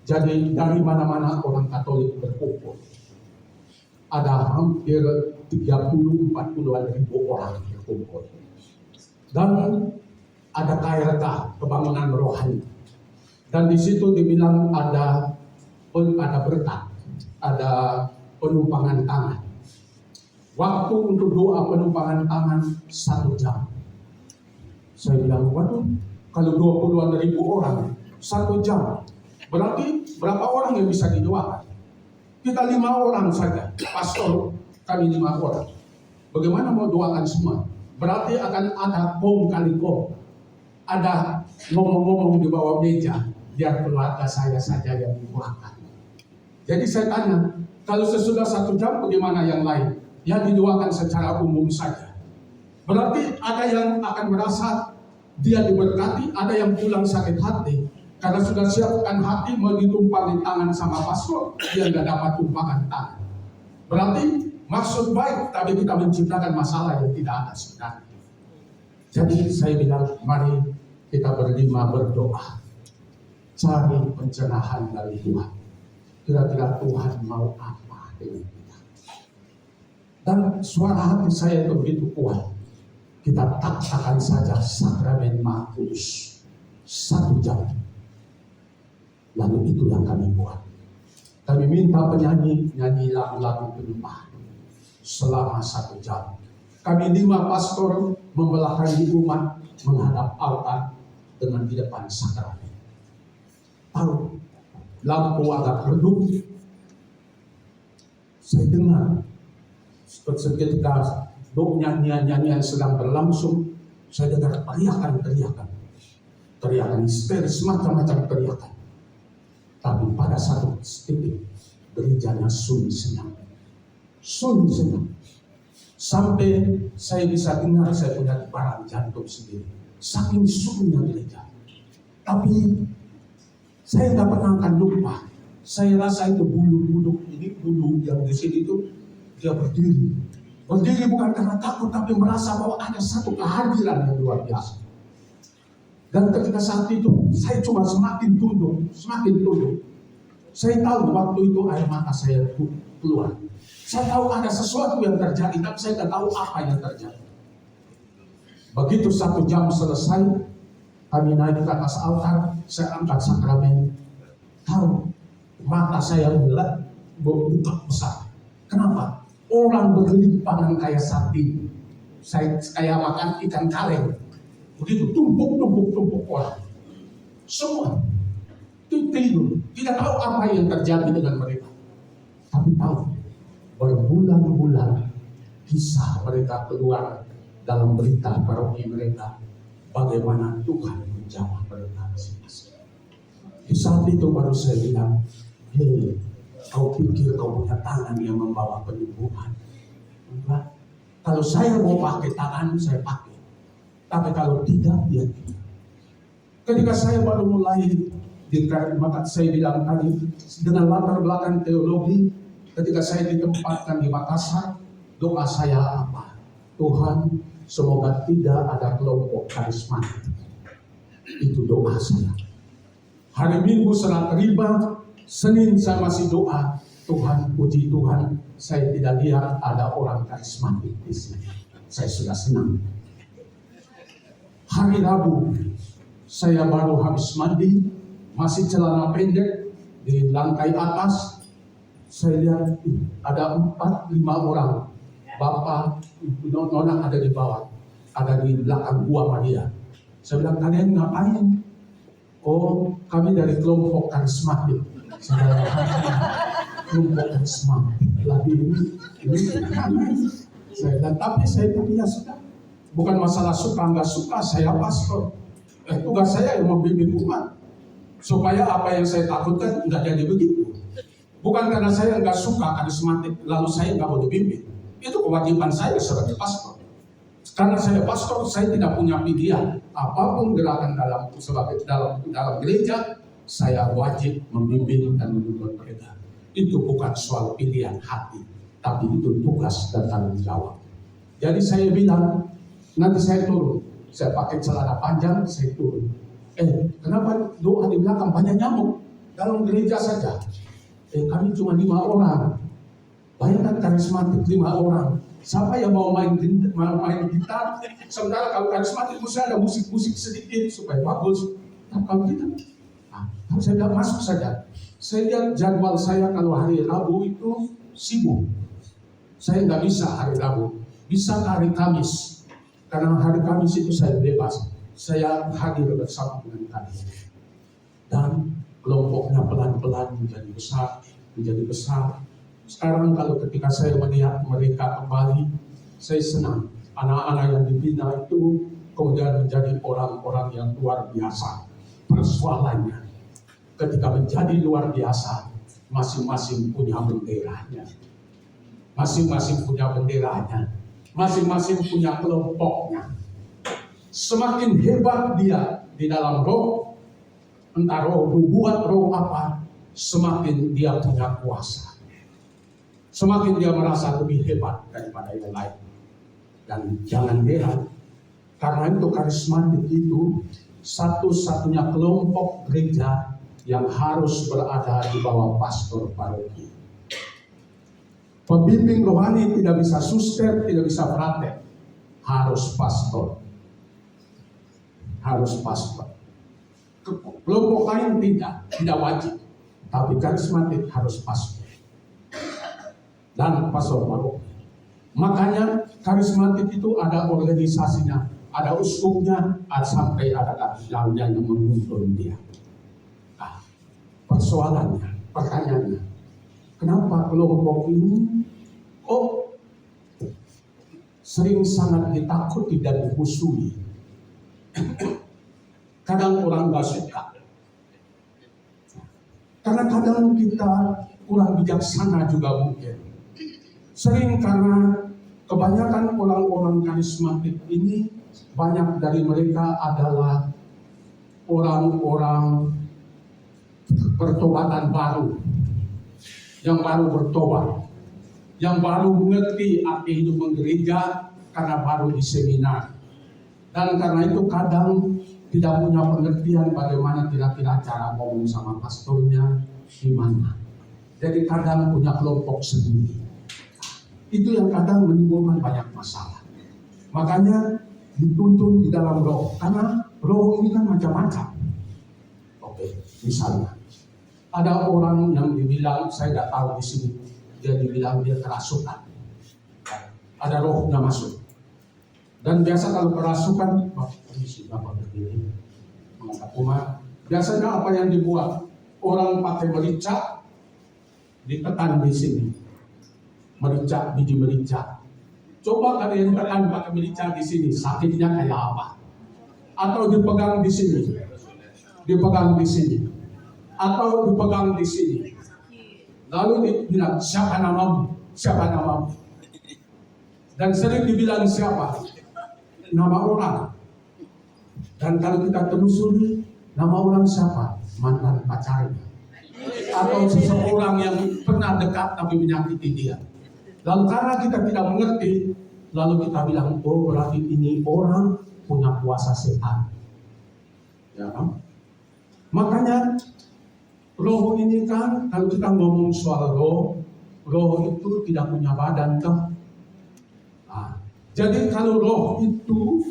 Jadi dari mana-mana orang Katolik berkumpul. Ada hampir 30-40 ribu orang berkumpul. Dan ada KRK, kebangunan rohani. Dan di situ dibilang ada berkat, ada penumpangan tangan. Waktu untuk doa penumpangan tangan 1 jam. Saya bilang, waduh, kalau 20-an ribu orang 1 jam, berarti berapa orang yang bisa didoakan? Kita 5 orang saja, pastor kami 5 orang. Bagaimana mau doakan semua? Berarti akan ada kong kali kong. Ada ngomong-ngomong di bawah meja, biar keluarga saya saja yang didoakan. Jadi saya tanya, kalau sesudah 1 jam bagaimana yang lain? Ya didoakan secara umum saja. Berarti ada yang akan merasa dia diberkati, ada yang pulang sakit hati. Karena sudah siapkan hati mau ditumpangi tangan sama pastor, dia nggak dapat tumpangan tangan. Berarti maksud baik, tapi kita menciptakan masalah yang tidak ada sebenarnya. Jadi saya bilang, mari kita berlima berdoa. Cari pencerahan dari Tuhan. Kira-kira Tuhan mau apa dengan kita. Dan suara hati saya itu begitu kuat. Kita takkan saja sakramen Maha Kudus 1 jam. Lalu itu yang kami buat. Kami minta penyanyi nyanyi lagu-lagu penyembahan selama 1 jam. Kami 5 pastor membelakangi umat menghadap altar dengan di depan sakramen. Tahu, lampu agak redup. Saya dengar ketika nyanyian sedang berlangsung, saya dengar teriakan histeris, macam-macam teriakan. Tapi pada satu titik gerejanya sunyi senyap. Sampai saya bisa dengar, saya punya debaran jantung sendiri. Saking sunyinya gereja. Tapi saya nggak pernah akan lupa. Saya rasa itu bulu yang di sini itu dia berdiri. Berdiri bukan karena takut, tapi merasa bahwa ada satu kehadiran yang luar biasa. Dan ketika saat itu, saya cuma semakin tunduk. Saya tahu waktu itu air mata saya keluar. Saya tahu ada sesuatu yang terjadi, tapi saya tidak tahu apa yang terjadi. Begitu 1 jam selesai, kami naik ke atas altar, saya angkat sakramen. Tahu, mata saya buka besar. Kenapa? Orang berlimpahan kayak sapi. Saya kayak makan ikan kaleng. Begitu tumpuk orang. Semua tidur. Tidak tahu apa yang terjadi dengan mereka. Tapi tahu, berbulan-bulan kisah mereka keluar dalam berita paroki mereka. Bagaimana Tuhan menjamah mereka masing-masing. Di saat itu baru saya bilang, hei, kau pikir kau punya tangan yang membawa penyembuhan? Enggak. Kalau saya mau pakai tangan, saya pakai. Tapi kalau tidak, dia tidak. Ketika saya baru mulai maka saya bilang tadi, dengan latar belakang teologi, ketika saya ditempatkan di Makassar, doa saya apa? Tuhan, semoga tidak ada kelompok karismatik. Itu doa saya. Hari Minggu setelah terima, Senin saya masih doa, Tuhan, puji Tuhan, saya tidak lihat ada orang karismatik di sini. Saya sudah senang. Hari Rabu, saya baru habis mandi, masih celana pendek di lantai atas. Saya lihat ada 4-5 orang, bapak, nona ada di bawah. ada di belakang gua Maria. Saya bilang, kalian ngapain? Oh, kami dari kelompok karismatik. Saya kelompok karismatik. Lagi ini. Saya bilang, tapi saya punya sudah. Bukan masalah suka nggak suka, saya pastor. Tugas saya yang membimbing umat. Supaya apa yang saya takutkan nggak jadi begitu. Bukan karena saya nggak suka karismatik, lalu saya nggak boleh bimbing. Itu kewajiban saya sebagai pastor. Karena saya pastor, saya tidak punya pilihan. Apapun gerakan dalam gereja, saya wajib membimbing dan menuntun mereka. Itu bukan soal pilihan hati, tapi itu tugas dan tanggung jawab. Jadi saya bilang, nanti saya turun. Saya pakai celana panjang, saya turun. Kenapa doa di belakang banyak nyamuk? Dalam gereja saja. Kami cuma 5 orang. Bayangkan karismatik 5 orang. Siapa yang mau main gitar? Sementara kalau karismatik mesti ada musik-musik sedikit supaya bagus. Nah, kalau kita, saya bilang masuk saja. Saya lihat jadwal saya kalau hari Rabu itu sibuk. Saya nggak bisa hari Rabu. Bisa hari Kamis. Karena hari Kamis itu saya bebas. Saya hadir bersama dengan kalian. Dan kelompoknya pelan-pelan menjadi besar. Sekarang kalau ketika saya melihat mereka kembali, saya senang. Anak-anak yang dibina itu kemudian menjadi orang-orang yang luar biasa. Persoalannya, ketika menjadi luar biasa, masing-masing punya benderanya. Masing-masing punya benderanya. Masing-masing punya kelompoknya. Semakin hebat dia di dalam roh, entah roh nubuat, roh apa, semakin dia punya kuasa. Semakin dia merasa lebih hebat daripada yang lain. Dan jangan heran, karena itu karismatik itu satu-satunya kelompok gereja yang harus berada di bawah pastor paroki. Pembimbing rohani tidak bisa suster, tidak bisa frater, harus pastor. Harus pastor. Kelompok lain tidak wajib, tapi karismatik harus pastor. Dan pastor paroki. Makanya karismatik itu ada organisasinya, ada uskupnya, sampai ada kardinalnya yang menuntun dia. Nah, pertanyaannya, kenapa kelompok ini sering sangat ditakuti dan dimusuhi? Kadang orang nggak suka, karena kadang kita kurang bijaksana juga mungkin. Sering karena kebanyakan orang-orang karismatik ini, banyak dari mereka adalah orang-orang pertobatan baru, yang baru bertobat, yang baru mengerti arti hidup menggereja karena baru di seminar. Dan karena itu kadang tidak punya pengertian bagaimana kira-kira cara ngomong sama pastornya gimana. Jadi kadang punya kelompok sendiri. Itu yang kadang menimbulkan banyak masalah. Makanya dituntun di dalam roh, karena roh ini kan macam-macam. Misalnya ada orang yang dibilang, saya tidak tahu di sini, dia dibilang dia kerasukan. Ada rohnya masuk. Dan biasa kalau kerasukan, Bapak berdiri mengangkat umat. Biasanya apa yang dibuat? Orang pakai merica, ditekan di sini. Merica, biji merica. Coba kalian tekan pakai merica di sini, sakitnya kayak apa? Atau dipegang di sini, dipegang di sini, atau dipegang di sini. Lalu dibilang, siapa namamu? Siapa namamu? Dan sering dibilang siapa? Nama orang. Dan kalau kita telusuri, nama orang siapa? Mantan pacarnya. Atau seseorang yang pernah dekat tapi menyakiti dia. Lalu karena kita tidak mengerti, lalu kita bilang, berarti ini orang punya kuasa setan. Ya kan? Makanya roh ini kan, kalau kita ngomong soal roh itu tidak punya badan kan? Nah, jadi kalau roh itu,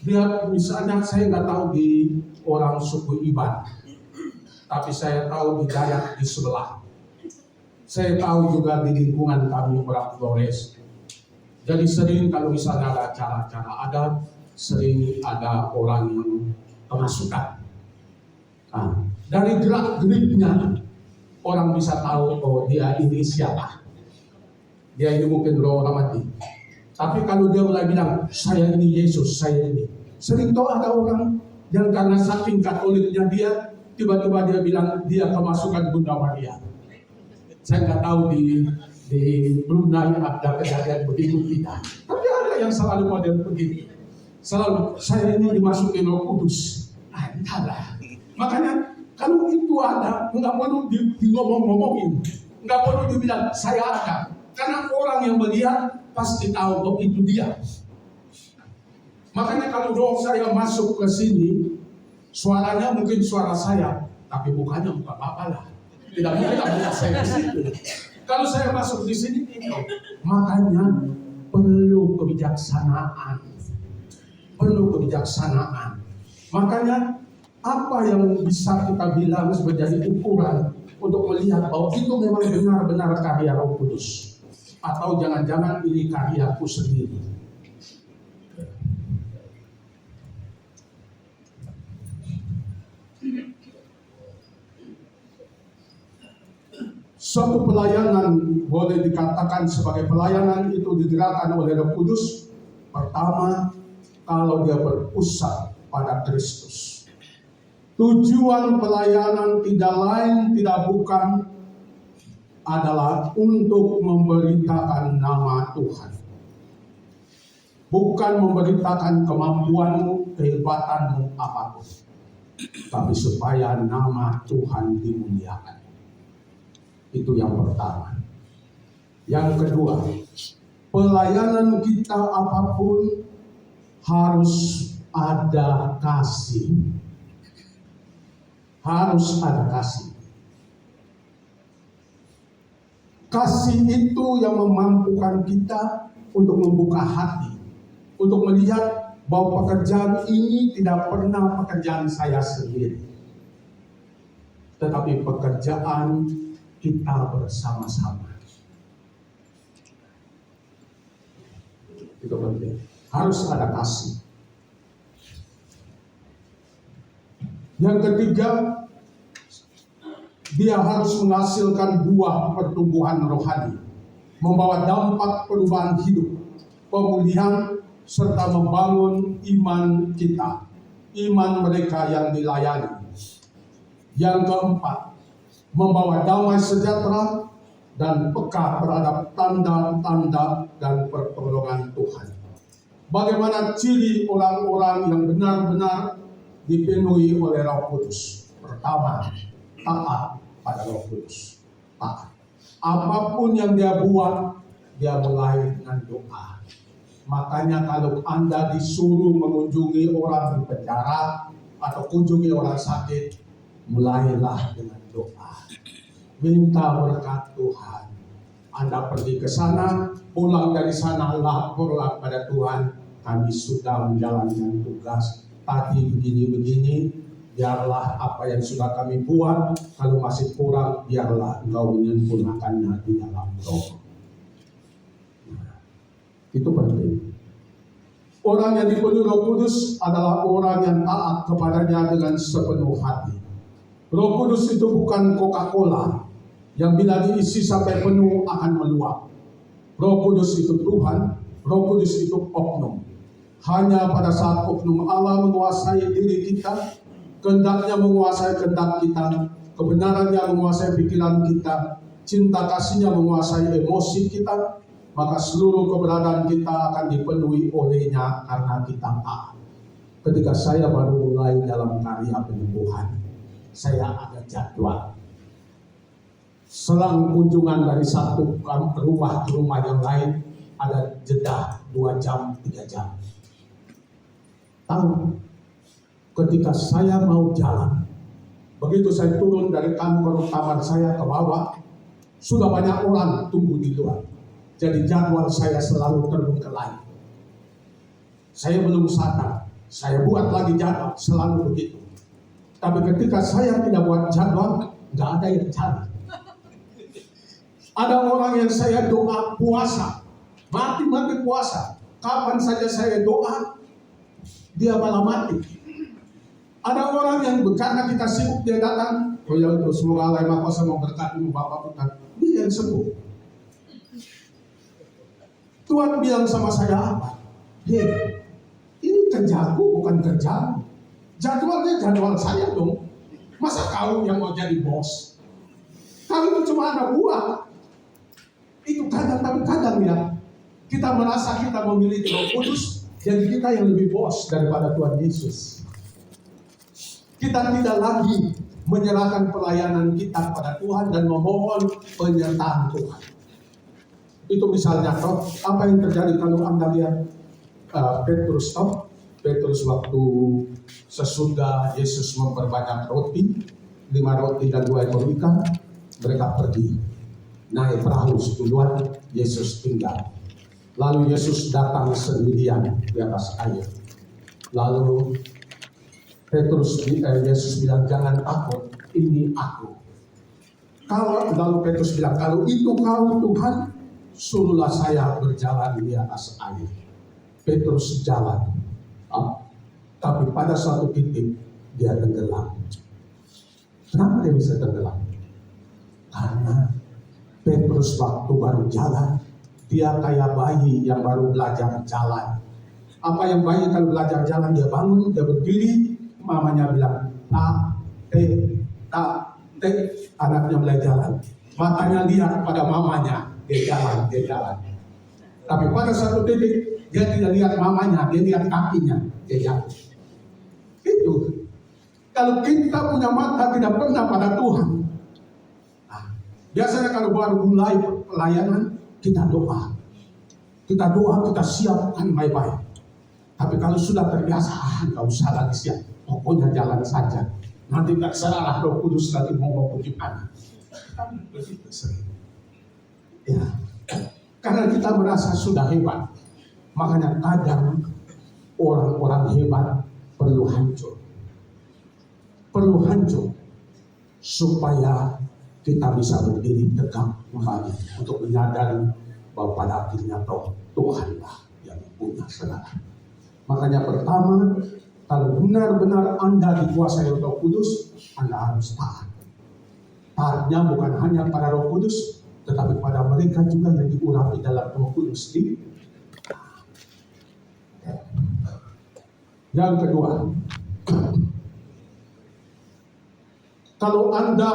dia misalnya saya nggak tahu di orang suku Iban, tapi saya tahu di Dayak di sebelah. Saya tahu juga di lingkungan kami orang Flores. Jadi sering kalau misalnya ada acara-acara adat, sering ada orang yang kemasukan. Nah, dari gerak-geriknya orang bisa tahu, oh dia ini siapa. Dia ini mungkin roh orang mati. Tapi kalau dia mulai bilang, saya ini Yesus, saya ini. Sering tahu ada orang yang karena saking katoliknya dia, tiba-tiba dia bilang, dia kemasukan Bunda Maria. Saya nggak tahu di Brunei ada kejadian begitu tidak. Tapi ada yang selalu model begitu. Selalu, saya ini dimasukin Roh Kudus. Entahlah. Makanya, kalau itu ada, nggak perlu ngomong-ngomongin. Nggak perlu dibilang, saya ada. Karena orang yang melihat, pasti tahu bahwa itu dia. Makanya kalau roh saya masuk ke sini, suaranya mungkin suara saya, tapi bukannya bukan Bapak lah. Tidak mungkin ada saya di situ. Kalau saya masuk di sini, makanya perlu kebijaksanaan. Perlu kebijaksanaan. Makanya apa yang bisa kita bilang menjadi ukuran untuk melihat bahwa itu memang benar-benar karya Roh Kudus. Atau jangan-jangan ini karyaku sendiri. Suatu pelayanan boleh dikatakan sebagai pelayanan itu digerakkan oleh Roh Kudus. Pertama, kalau dia berpusat pada Kristus. Tujuan pelayanan tidak lain, tidak bukan adalah untuk memberitakan nama Tuhan. Bukan memberitakan kemampuanmu, kehebatanmu apapun. Tapi supaya nama Tuhan dimuliakan. Itu yang pertama. Yang kedua, pelayanan kita apapun harus ada kasih. Harus ada kasih. Kasih itu yang memampukan kita untuk membuka hati, untuk melihat bahwa pekerjaan ini tidak pernah pekerjaan saya sendiri, tetapi pekerjaan kita bersama-sama. Itu penting. Harus ada kasih. Yang ketiga, dia harus menghasilkan buah pertumbuhan rohani, membawa dampak perubahan hidup, pemulihan, serta membangun iman kita, iman mereka yang dilayani. Yang keempat, membawa damai sejahtera dan peka terhadap tanda-tanda dan pertolongan Tuhan. Bagaimana ciri orang-orang yang benar-benar dipenuhi oleh Roh Kudus? Pertama, taat pada Roh Kudus. Taat. Apapun yang dia buat, dia mulai dengan doa. Makanya kalau Anda disuruh mengunjungi orang di penjara atau kunjungi orang sakit, mulailah dengan doa. Minta berkat Tuhan. Anda pergi ke sana, pulang dari sana, laporlah pada Tuhan, kami sudah menjalankan tugas. Tadi begini-begini, biarlah apa yang sudah kami buat, kalau masih kurang, biarlah Engkau menyempurnakannya di dalam Roh. Nah, itu penting. Orang yang dipenuhi Roh Kudus adalah orang yang taat kepadanya dengan sepenuh hati. Roh Kudus itu bukan Coca-Cola yang bila diisi sampai penuh akan meluap. Roh Kudus itu Tuhan, Roh Kudus itu oknum. Hanya pada saat oknum Allah menguasai diri kita, kehendaknya menguasai kehendak kita, kebenarannya menguasai pikiran kita, cinta kasihnya menguasai emosi kita, maka seluruh keberadaan kita akan dipenuhi olehnya karena kita taat. Ketika saya baru mulai dalam karya penyembuhan, saya ada jadwal. Selang kunjungan dari satu rumah ke rumah yang lain, ada jeda 2 jam, 3 jam. Tahu, ketika saya mau jalan, begitu saya turun dari kantor kamar saya ke bawah, sudah banyak orang tunggu di luar. Jadi jadwal saya selalu terbengkelai. Saya belum sadar, saya buat lagi jadwal, selalu begitu. Tapi ketika saya tidak buat jadwal, nggak ada yang cari. Ada orang yang saya doa puasa, Mati-mati puasa. Kapan saja saya doa, dia malah mati. Ada orang yang karena kita sibuk dia datang, oh ya itu semoga Allah yang Maha Kuasa memberkatimu Bapak bukan. Dia yang sembuh. Tuhan bilang sama saya apa? Hei, ini kerjaku bukan kerjamu. Jadwalnya jadwal saya dong. Masa kau yang mau jadi bos? Kau itu cuma anak buah. Itu kadang, tapi kadang ya, kita merasa kita memiliki Roh Kudus, jadi kita yang lebih bos daripada Tuhan Yesus. Kita tidak lagi menyerahkan pelayanan kita pada Tuhan dan memohon penyertaan Tuhan. Itu misalnya, toh, apa yang terjadi kalau Anda lihat Petrus, toh? Petrus waktu sesudah Yesus memperbanyak roti, 5 roti dan 2 ekor ikan, mereka pergi naik perahu duluan, Yesus tinggal. Lalu Yesus datang sendirian di atas air. Lalu Yesus bilang, jangan takut, ini aku. Lalu Petrus bilang, kalau itu kau Tuhan, suruhlah saya berjalan di atas air. Petrus jalan. Tapi pada suatu titik dia tenggelam. Kenapa dia bisa tenggelam? Karena Petrus waktu baru jalan, dia kayak bayi yang baru belajar jalan. Apa yang bayi kalau belajar jalan, dia bangun, dia berdiri, mamanya bilang, tak, anaknya mulai jalan. Matanya lihat pada mamanya, dia jalan. Tapi pada satu titik, dia tidak lihat mamanya, dia lihat kakinya, dia jatuh. Itu. Kalau kita punya mata tidak pernah pada Tuhan. Biasanya kalau baru mulai pelayanan, kita doa. Kita siapkan baik-baik. Tapi kalau sudah terbiasa, nggak usah lagi siap. Pokoknya jalan saja. Nanti terserah Roh Kudus lagi mau bagaimana. Tapi begitu sering. Ya. Karena kita merasa sudah hebat. Makanya kadang orang-orang hebat perlu hancur. Supaya kita bisa berdiri tegak kembali untuk menyadari bahwa pada akhirnya Tuhanlah yang punya segala. Makanya pertama, kalau benar-benar Anda dikuasai Roh Kudus, Anda harus taat. Taatnya bukan hanya pada Roh Kudus, tetapi pada mereka juga yang diurapi dalam Roh Kudus. Yang kedua, kalau Anda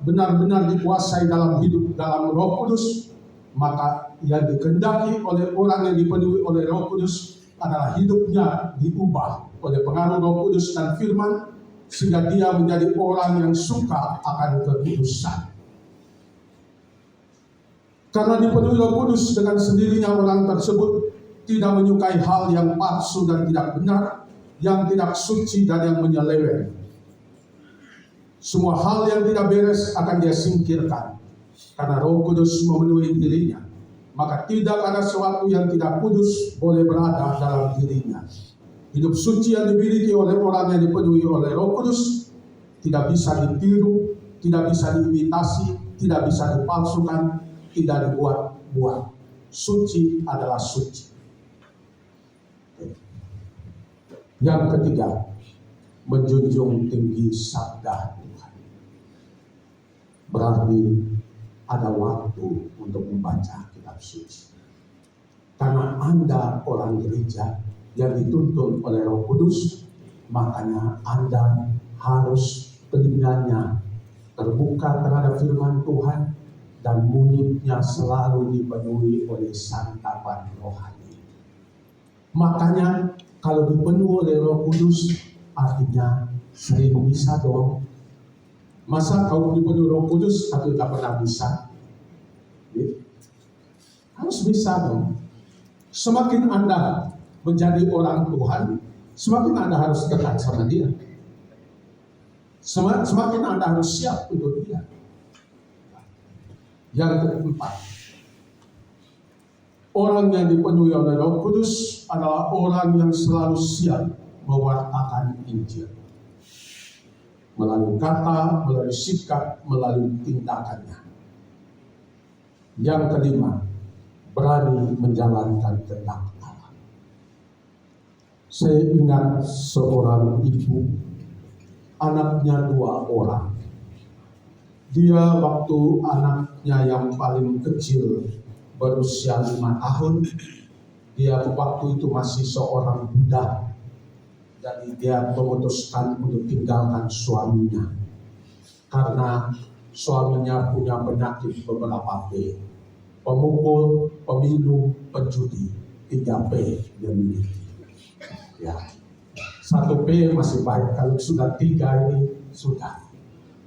benar-benar dikuasai dalam hidup dalam Roh Kudus, maka yang dikehendaki oleh orang yang dipenuhi oleh Roh Kudus adalah hidupnya diubah oleh pengaruh Roh Kudus dan firman, sehingga dia menjadi orang yang suka akan kekudusan. Karena dipenuhi Roh Kudus, dengan sendirinya orang tersebut tidak menyukai hal yang palsu dan tidak benar, yang tidak suci dan yang menyeleweng. Semua hal yang tidak beres akan dia singkirkan. Karena Roh Kudus memenuhi dirinya, maka tidak ada sesuatu yang tidak kudus boleh berada dalam dirinya. Hidup suci yang dimiliki oleh orang yang dipenuhi oleh Roh Kudus tidak bisa ditiru, tidak bisa diimitasi, tidak bisa dipalsukan, tidak dibuat-buat. Suci adalah suci. Yang ketiga, menjunjung tinggi sabda Tuhan. Berarti ada waktu untuk membaca kitab suci. Karena Anda orang gereja yang dituntun oleh Roh Kudus, makanya Anda harus telinganya terbuka terhadap firman Tuhan dan mulutnya selalu dipenuhi oleh santapan rohani. Makanya kalau dipenuhi oleh Roh Kudus, artinya sering bisa dong. Masa kau dipenuhi Roh Kudus tapi tak pernah bisa? Harus bisa dong. Semakin Anda menjadi orang Tuhan, semakin Anda harus dekat sama Dia. Semakin Anda harus siap untuk Dia. Yang keempat, orang yang dipenuhi oleh Roh Kudus adalah orang yang selalu siap mewartakan Injil. Melalui kata, melalui sikap, melalui tindakannya. Yang kelima, berani menjalankan kehendak Allah. Saya ingat seorang ibu, anaknya 2 orang. Dia waktu anaknya yang paling kecil berusia 5 tahun, dia waktu itu masih seorang budak. Jadi dia memutuskan untuk tinggalkan suaminya karena suaminya punya penyakit beberapa P. Pemukul, peminum, penjudi, 3 P dia miliki. Ya, 1 P masih baik, kalau sudah 3 ini sudah.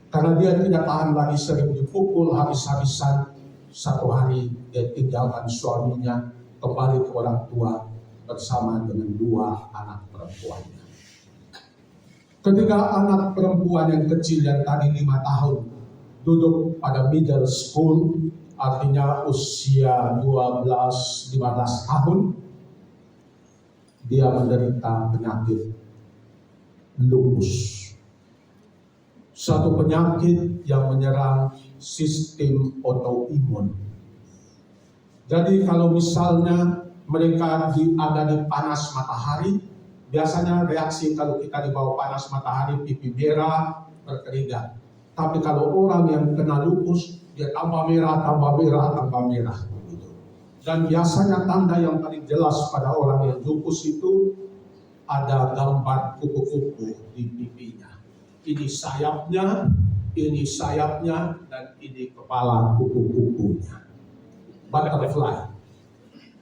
Karena dia tidak tahan lagi, sering dipukul habis-habisan. 1 hari dia tinggalkan suaminya, kembali ke orang tua bersama dengan 2 anak perempuannya. Ketika anak perempuan yang kecil yang tadi 5 tahun duduk pada middle school, artinya usia 12-15 tahun, dia menderita penyakit lupus. Suatu penyakit yang menyerang sistem autoimun. Jadi kalau misalnya mereka ada di panas matahari, biasanya reaksi kalau kita di bawah panas matahari, pipi merah, berkeringat. Tapi kalau orang yang kena lupus, dia tambah merah, tambah merah, tambah merah. Dan biasanya tanda yang paling jelas pada orang yang lupus itu ada gambar kuku-kuku di pipinya. Ini sayapnya, dan ini kepala kuku-kukunya. Butterfly.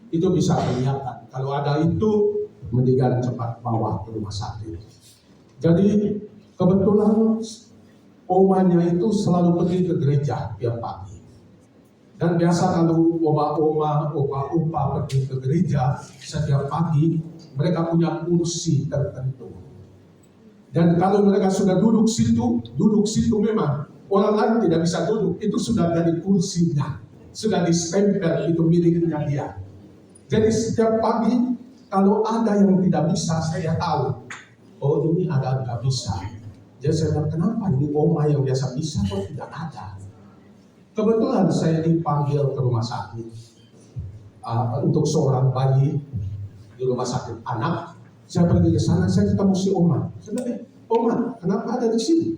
Itu bisa kelihatan. Kalau ada itu, mendingan cepat bawa ke rumah sakit. Jadi kebetulan omanya itu selalu pergi ke gereja tiap pagi. Dan biasa kalau opa pergi ke gereja setiap pagi, mereka punya kursi tertentu. Dan kalau mereka sudah duduk situ memang orang lain tidak bisa duduk, itu sudah dari kursinya, sudah distempel, itu miliknya dia. Jadi setiap pagi kalau ada yang tidak bisa, saya tahu, oh ini ada nggak bisa. Jadi saya bilang, kenapa ini oma yang biasa bisa kok tidak ada? Kebetulan saya dipanggil ke rumah sakit untuk seorang bayi di rumah sakit anak. Saya pergi ke sana, saya ketemu si oma. Saya bilang, oma, kenapa ada di sini?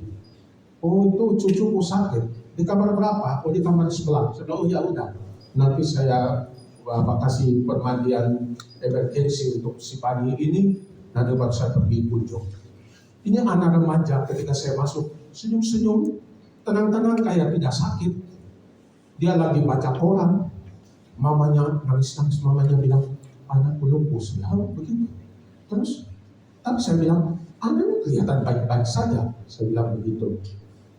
Oh itu cucuku sakit. Di kamar berapa? Oh di kamar sebelah. Saya bilang, oh ya udah. Nanti saya kasih permandian emergensi untuk si bayi ini. Nanti baru saya pergi kunjung. Ini anak remaja ketika saya masuk, senyum-senyum, tenang-tenang kayak tidak sakit. Dia lagi baca koran. Mamanya nangis-nangis, mamanya bilang, anakku lupus. Ya begitu. Terus, tapi saya bilang, anaknya kelihatan baik-baik saja. Saya bilang begitu.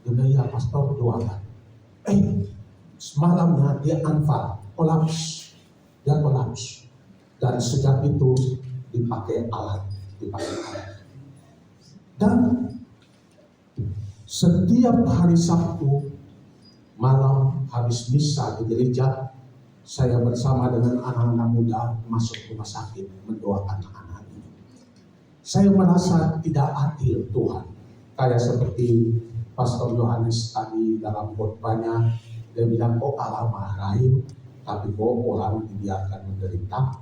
Dia bilang, ya pastor doakan. Semalamnya dia anfal, kolaps. Dia kolaps. Dan sejak itu dipakai alat. Dan setiap hari Sabtu malam habis misa di gereja, saya bersama dengan anak-anak muda masuk rumah sakit mendoakan anak ini. Saya merasa tidak adil Tuhan. Kayak seperti Pastor Yohanes tadi dalam khotbahnya, dia bilang kok Allah marahin, tapi kok orang dibiarkan menderita.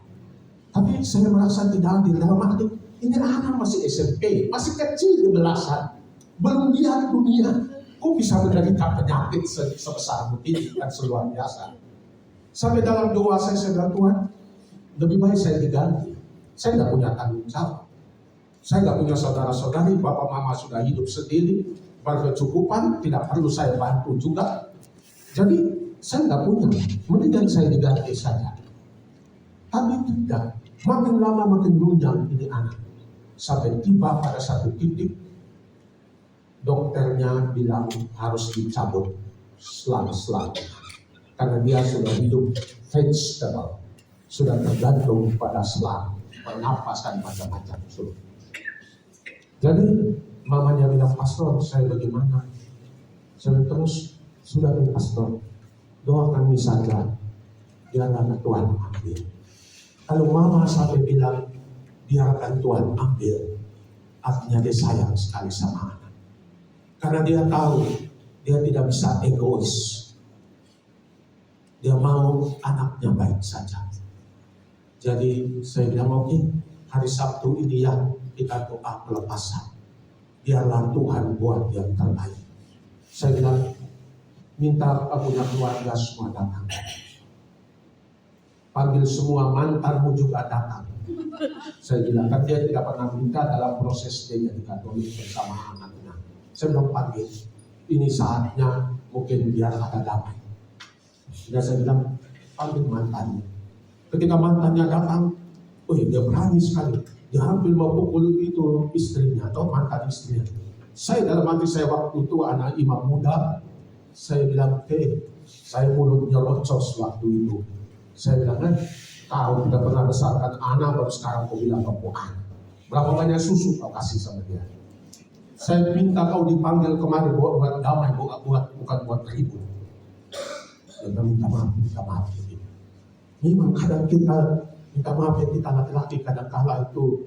Tapi saya merasa tidak adil dalam arti ini anak masih SMP, masih kecil di belasan, belum lihat dunia. Kok bisa menderita penyakit sebesar begini, kan luar biasa. Sampai dalam doa saya bilang, Tuhan, lebih baik saya diganti. Saya tidak punya tanggung jawab. Saya tidak punya saudara-saudari, bapak mama sudah hidup sendiri, berkecukupan, tidak perlu saya bantu juga. Jadi saya tidak punya, mendingan saya diganti saja. Tapi tidak, makin lama makin runjang ini anak. Sampai tiba pada satu titik, dokternya bilang harus dicabut selang-selang. Karena dia sudah hidup vegetable, sudah tergantung pada selang, pernapasan macam-macam. Jadi mamanya bilang, pastor saya bagaimana? Saya terus, sudah pastor, doakan saja, biarlah Tuhan ambil. Kalau mama sampai bilang, biarkan Tuhan ambil, artinya dia sayang sekali sama anak. Karena dia tahu, dia tidak bisa egois. Dia mau anaknya baik saja. Jadi saya bilang oke, hari Sabtu ini ya kita doa pelepasan. Biarlah Tuhan buat yang terbaik. Saya bilang minta punya keluarga semua datang. Panggil semua mantanmu juga datang. Saya bilang kan dia tidak pernah minta dalam proses dia jadi Katolik bersama anaknya. Saya bilang panggil. Ini saatnya mungkin biar ada damai. Dan saya bilang panggil mantannya. Ketika mantannya datang, dia berani sekali. Dia hampir mau pukul itu istrinya atau mantan istrinya. Saya dalam hati saya waktu itu anak imam muda. Saya bilang, saya mulutnya locos waktu itu. Saya bilang kan, kau tidak pernah besarkan anak, baru sekarang kau bilang kau anak. Berapa banyak susu kau kasih sama dia? Saya minta kau dipanggil kemari buat damai, bukan buat ribut. Dia minta maaf. Memang kadang kita minta maaf ya, kita laki-laki kadang-kala itu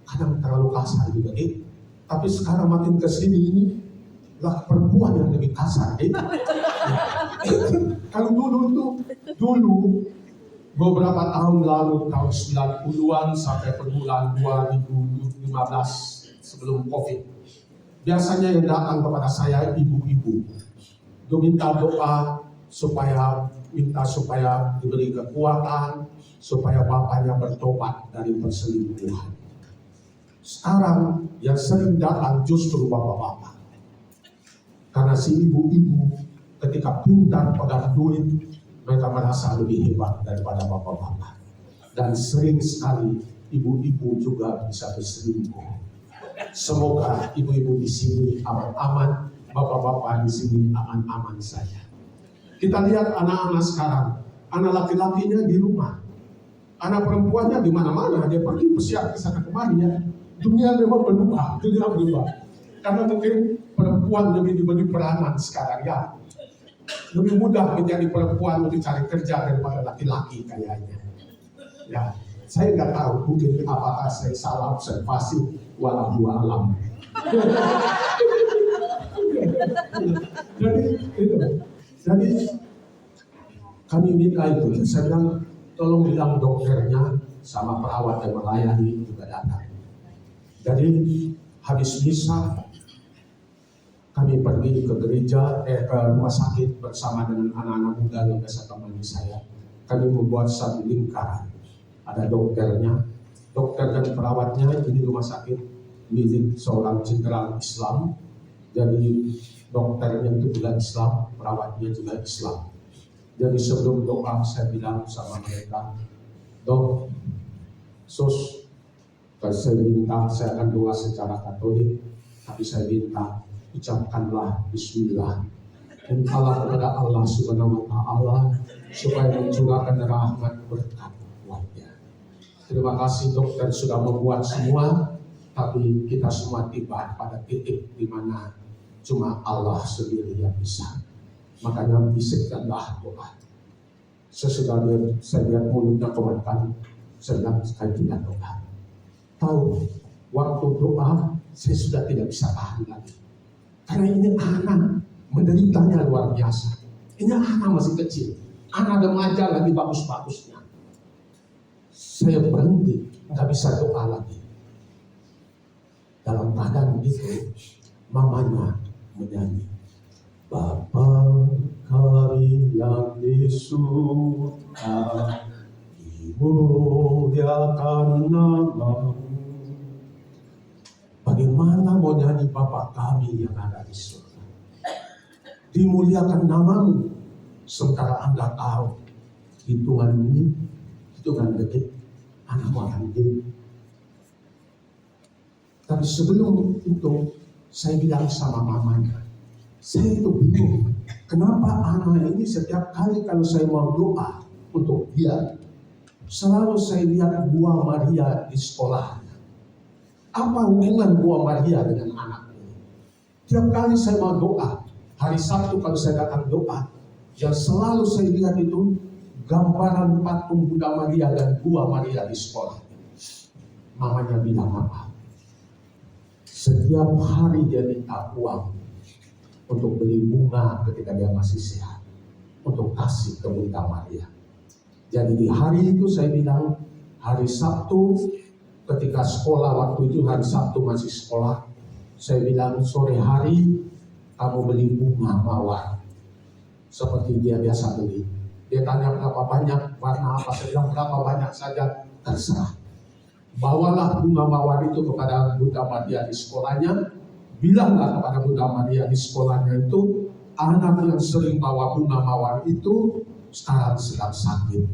kadang terlalu kasar juga. Tapi sekarang makin kesini ini lah perempuan yang lebih kasar. Kalau dulu beberapa tahun lalu, tahun 90-an sampai perbulan 2015 sebelum COVID. Biasanya yang datang kepada saya ibu-ibu. Dia minta doa supaya diberi kekuatan, supaya bapaknya bertobat dari perselingkuhan. Sekarang yang sering datang justru bapak-bapak. Karena si ibu-ibu ketika pintar pegang duit, mereka merasa lebih hebat daripada bapak-bapak. Dan sering sekali ibu-ibu juga bisa berselingkuh. Semoga ibu-ibu di sini aman-aman, bapak-bapak di sini aman-aman saja. Kita lihat anak-anak sekarang, anak laki-lakinya di rumah, anak perempuannya di mana-mana, dia pergi bersiap ke sana kemari ya. Dunia memang berubah. Karena mungkin perempuan lebih diberi peranan sekarang ya. Lebih mudah menjadi perempuan untuk cari kerja daripada laki-laki kayaknya. Ya, saya nggak tahu mungkin apakah saya salah observasi, wallahu alam. Jadi kami minta itu, saya bilang tolong bilang dokternya sama perawat yang melayani juga datang. Jadi habis misa kami pergi ke gereja, ke rumah sakit bersama dengan anak-anak muda yang biasa temani saya. Kami membuat satu lingkaran. Ada dokternya, dokter dan perawatnya di rumah sakit milik seorang jenderal Islam. Jadi dokternya itu juga Islam, perawatnya juga Islam. Jadi sebelum doa saya bilang sama mereka, Dok, Sus, saya minta, saya akan doa secara Katolik, tapi saya minta ucapkanlah Bismillah. Mintalah kepada Allah Subhanahu wa Ta'ala supaya mencurahkan rahmat berkat buatnya. Terima kasih dokter sudah membuat semua, tapi kita semua tiba pada titik di mana cuma Allah sendiri yang bisa. Makanya bisikkanlah doa. Sesudah saya lihat mulutnya komentar, saya bilang saya tidak doa. Tahu, waktu doa saya sudah tidak bisa tahan lagi. Karena ini anak menderitanya luar biasa. Ini anak masih kecil, anak remaja lagi bagus-bagusnya. Saya berhenti, nggak bisa doa lagi. Dalam keadaan itu, mamanya menyanyi, Bapa kami yang di surga, dimuliakan namamu. Bagaimana mau nyanyi Bapa kami yang ada di surga? Dimuliakan namamu, sementara Anda tahu hitungan detik anakmu akan hidup. Tapi sebelum itu saya bilang sama mamanya, saya itu bingung, kenapa anak ini setiap kali kalau saya mau doa untuk dia, selalu saya lihat Buah Maria di sekolahnya. Apa hubungan Buah Maria dengan anak ini? Tiap kali saya mau doa, hari Sabtu kalau saya datang doa, yang selalu saya lihat itu gambaran patung Bunda Maria dan Buah Maria di sekolah. Mamanya bilang apa? Setiap hari dia minta uang untuk beli bunga ketika dia masih sehat. untuk kasih ke Bunda Maria. Jadi di hari itu saya bilang, hari Sabtu ketika sekolah, waktu itu hari Sabtu masih sekolah, saya bilang sore hari kamu beli bunga mawar seperti dia biasa beli. Dia tanya berapa banyak, warna apa, saya bilang berapa banyak saja, terserah. Bawalah bunga mawar itu kepada Bunda Maria di sekolahnya. Bilanglah kepada Bunda Maria di sekolahnya itu, anak yang sering bawa bunga mawar itu sekarang sedang sakit.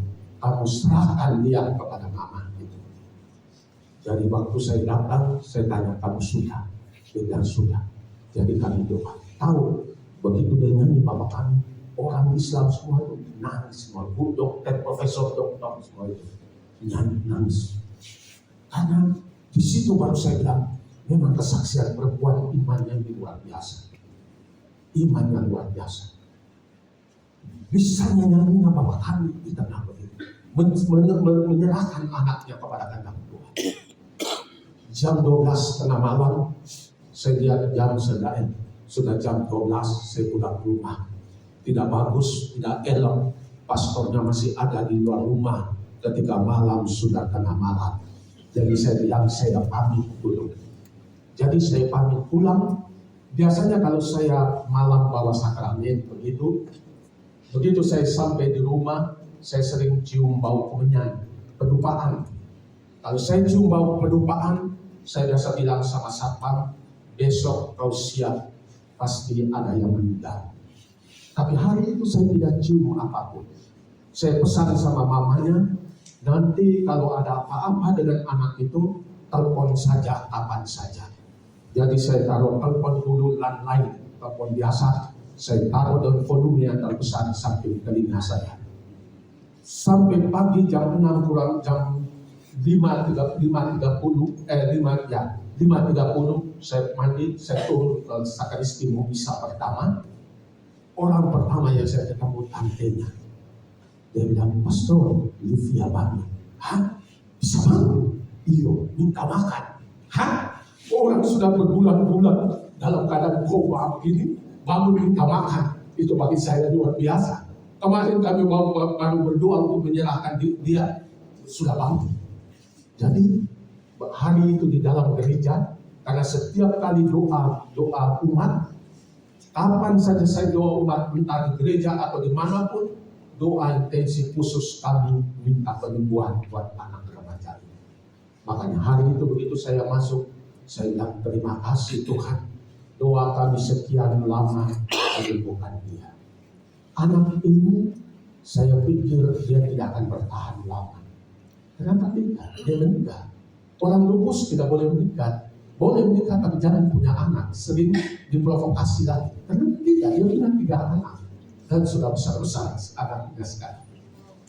Kamu serahkan dia kepada mama itu. Jadi waktu saya datang, saya tanya, kamu sudah? Dia bilang sudah. Jadi kami doa. Tahu, begitu dia nyanyi bapak kami, orang Islam semua itu nangis semua. Bu dokter, profesor, dokter semua itu nyanyi, nangis. Karena di situ baru saya bilang, memang kesaksian perempuan iman yang luar biasa. Iman yang luar biasa. Bisanya nyanyinya bapak kami di tengah begitu. Menyerahkan anaknya kepada Kandang Tuhan. Jam 12 tengah malam, saya lihat jam sudah jam 12, saya pulang rumah. Tidak bagus, tidak elok. Pastornya masih ada di luar rumah ketika malam sudah tengah malam. Jadi saya bilang, saya pamit dulu. Jadi saya pamit pulang. Biasanya kalau saya malam bawa sakramen begitu saya sampai di rumah, saya sering cium bau kemenyan, pedupaan. Kalau saya cium bau pedupaan, saya biasa bilang sama satpam, besok kau siap, pasti ada yang meninggal. Tapi hari itu saya tidak cium apapun. Saya pesan sama mamanya, nanti kalau ada apa-apa dengan anak itu, telepon saja kapan saja. Jadi saya taruh telepon dulu landline, telepon biasa, saya taruh dan volume yang terbesar sampai telinga saya. Sampai pagi jam 6 kurang jam 5.30 saya mandi, saya turun ke sakristi mau misa pertama. Orang pertama yang saya ketemu tantenya. Dia bilang, Pastor, Livia bangun. Hah? Bisa bangun? Iyo, minta makan. Hah? Orang sudah berbulan-bulan dalam keadaan koma begini, bangun minta makan. Itu bagi saya luar biasa. Kemarin kami baru berdoa untuk menyerahkan dia, sudah bangun. Jadi hari itu di dalam gereja, karena setiap kali doa umat, kapan saja saya doa umat, entah di gereja atau dimanapun, doa intensi khusus kami minta penyembuhan buat anak remaja. Makanya hari itu begitu saya masuk, saya bilang terima kasih Tuhan, doa kami sekian lama menyembuhkan dia. Anak ini saya pikir dia tidak akan bertahan lama. Ternyata tidak, dia menikah. Orang lupus tidak boleh menikah. Boleh menikah tapi jangan punya anak. Sering diprovokasi lagi. Karena tidak, dia punya 3 anak. Dan sudah besar-besar anaknya sekarang.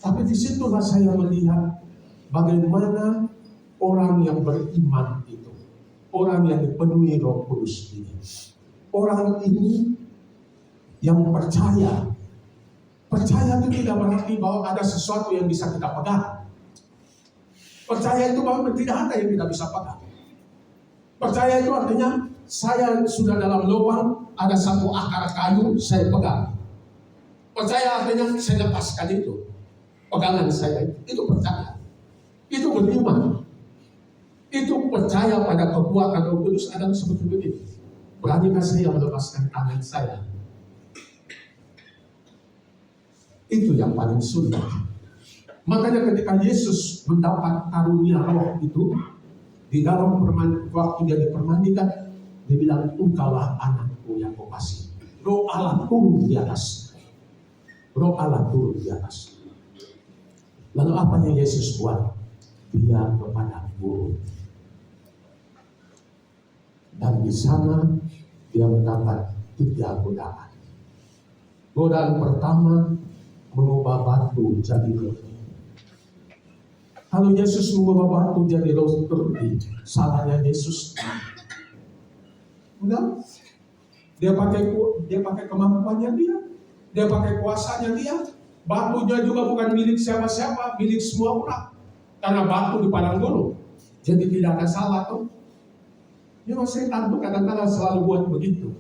Tapi disitulah saya melihat bagaimana orang yang beriman itu. Orang yang dipenuhi Roh Kudus ini. Orang ini yang percaya. Percaya itu tidak berarti bahwa ada sesuatu yang bisa kita pegang. Percaya itu bahwa tidak ada yang kita bisa pegang. Percaya itu artinya saya sudah dalam lubang, ada satu akar kayu, saya pegang. Percaya artinya saya lepaskan itu. Pegangan saya itu percaya. Itu beriman. Itu percaya pada kekuatan Roh Kudus ada seperti begini. Beranikah saya melepaskan tangan saya? Itu yang paling sulit. Makanya ketika Yesus mendapat karunia roh itu, di dalam waktu dia dipermandikan, dia bilang, engkaulah anakku yang kukasihi. Roh Allah turun di atas. Roh Allah turun di atas. Lalu apa yang Yesus buat? Dia kepada guru. Dan di sana dia mendapat 3 godaan. Godaan pertama, mengubah batu jadi roti. Kalau Yesus mengubah batu jadi roti, salahnya Yesus. Enggak. Dia pakai kemampuannya dia pakai kuasanya dia. Batunya juga bukan milik siapa-siapa, milik semua orang. Karena batu di padang gurun. Jadi tidak ada salah tuh. Ya setan tuh kadang-kadang selalu buat begitu.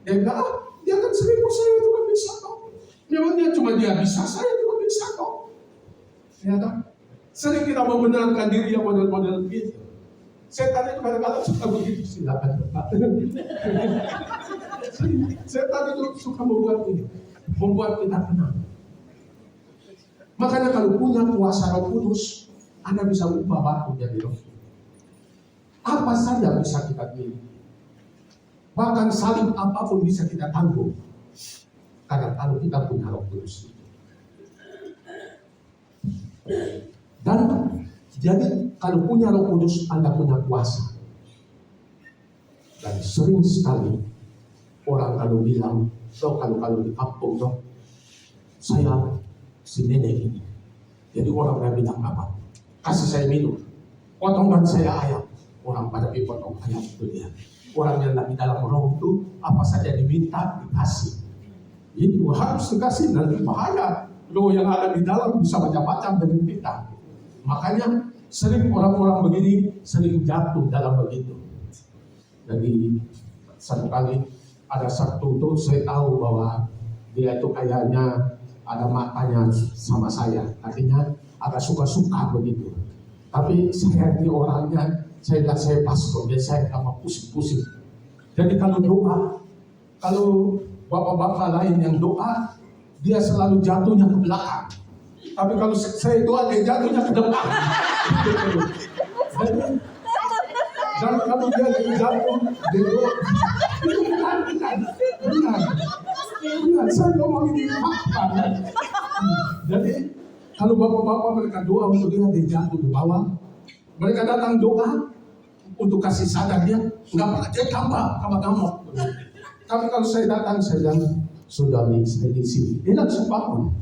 Dia bilang, dia kan 1000 saya juga bisa tuh. Memangnya cuma dia bisa, saya juga bisa kok. Ya kan? Sering kita membenarkan diri yang model-model begitu. Setan itu kadang-kadang suka begitu, silakan Pak. Setan itu suka membuat kita tenang. Makanya kalau punya kuasa Roh Kudus, Anda bisa ubah batu jadi roh. Apa saja bisa kita miliki. Bahkan salib apapun bisa kita tanggung. Karena kalau kita punya Roh Kudus. Dan jadi kalau punya Roh Kudus, Anda punya kuasa. Dan sering sekali orang kalau bilang, kalau di kampung, saya si nenek ini. Jadi orang yang bilang apa? Kasih saya minum. Potongkan saya ayam. Orang pada dipotong ayam itu dia. Orang yang di dalam roh itu apa saja diminta dikasih. Itu harus dikasih, nanti bahaya. Roh yang ada di dalam bisa macam-macam dengan kita. Makanya sering orang-orang begini sering jatuh dalam begitu. Jadi satu kali ada satu itu saya tahu bahwa dia itu kayaknya ada matanya sama saya, artinya agak suka-suka begitu. Tapi saya ini orangnya, saya pastor, jadi saya tidak mau pusing-pusing. Jadi kalau doa, kalau bapak-bapak lain yang doa, dia selalu jatuhnya ke belakang. Tapi kalau saya doa, dia jatuhnya ke depan. Dan kalau dia jatuh, dia doa. Benar, saya ngomong ini fakta. Jadi kalau bapak-bapak mereka doa untuk dia jatuh di bawah, mereka datang doa untuk kasih sadar dia, nggak pernah dia tambah. Tapi kalau saya datang, saya bilang, sudah nih, saya di sini, dia langsung bangun.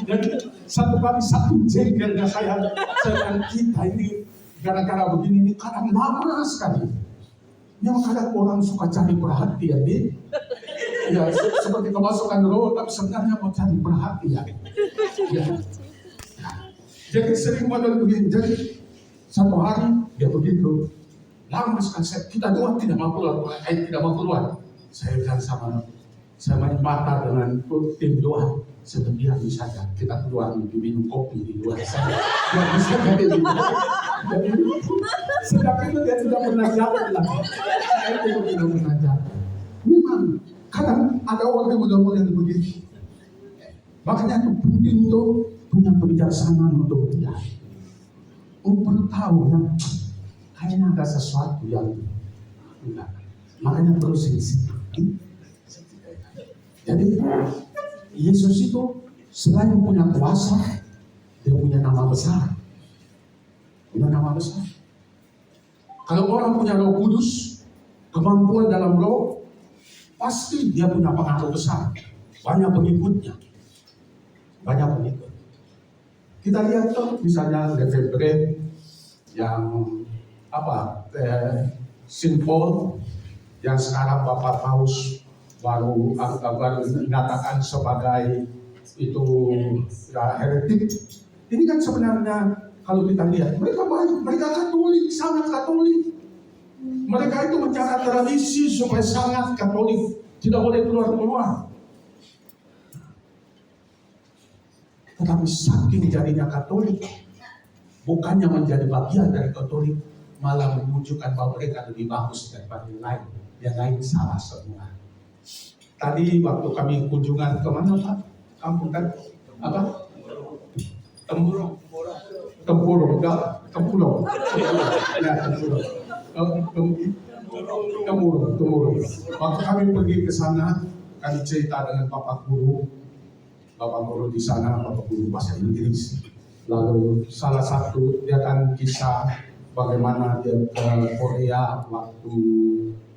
Jadi satu kali satu jengkelnya saya bilang, kita ini gara-gara begini ini kadang lama sekali. Memang kadang orang suka cari perhatian nih. Ya, seperti kemasukan roh, tapi sebenarnya mau cari perhatian. Ya. Jadi sering model begini. Jadi satu hari dia begitu. Lama sekali kita doa tidak mau keluar. Saya bilang saya main mata dengan tim doa. Sedemikian saja kita keluar minum kopi di luar sana. Yang bisa jadi jadi sedang itu dia tidak pernah jawab lagi. Saya tidak pernah jawab. Memang kadang ada orang yang mudah-mudahan begitu. Makanya itu penting tuh punya kebijaksanaan untuk dia. Perlu tahu ya, kayaknya ada sesuatu yang enggak. Makanya perlu sensitif. Jadi Yesus itu selain punya kuasa, dia punya nama besar. Punya nama besar. Kalau orang punya Roh Kudus, kemampuan dalam roh, pasti dia punya pengaruh besar. Banyak pengikutnya. Banyak pengikut. Kita lihat tuh misalnya Lefebvre yang Saint Paul yang sekarang Bapak Paus baru dikatakan sebagai itu ya, heretik. Ini kan sebenarnya kalau kita lihat mereka baik, mereka Katolik, sangat Katolik. Mereka itu menjaga tradisi supaya sangat Katolik, tidak boleh keluar. Tetapi saking jadinya Katolik, bukannya menjadi bagian dari Katolik, malah menunjukkan bahwa mereka lebih bagus daripada yang lain. Yang lain salah semua. Tadi waktu kami kunjungan kemana Pak? Kampung kan? Apa? Tempurung. Ya, Tempurung. Waktu kami pergi ke sana, kami cerita dengan Bapak Guru di sana, Bapak Guru bahasa Inggris. Lalu salah satu dia kan kisah bagaimana dia ke Korea waktu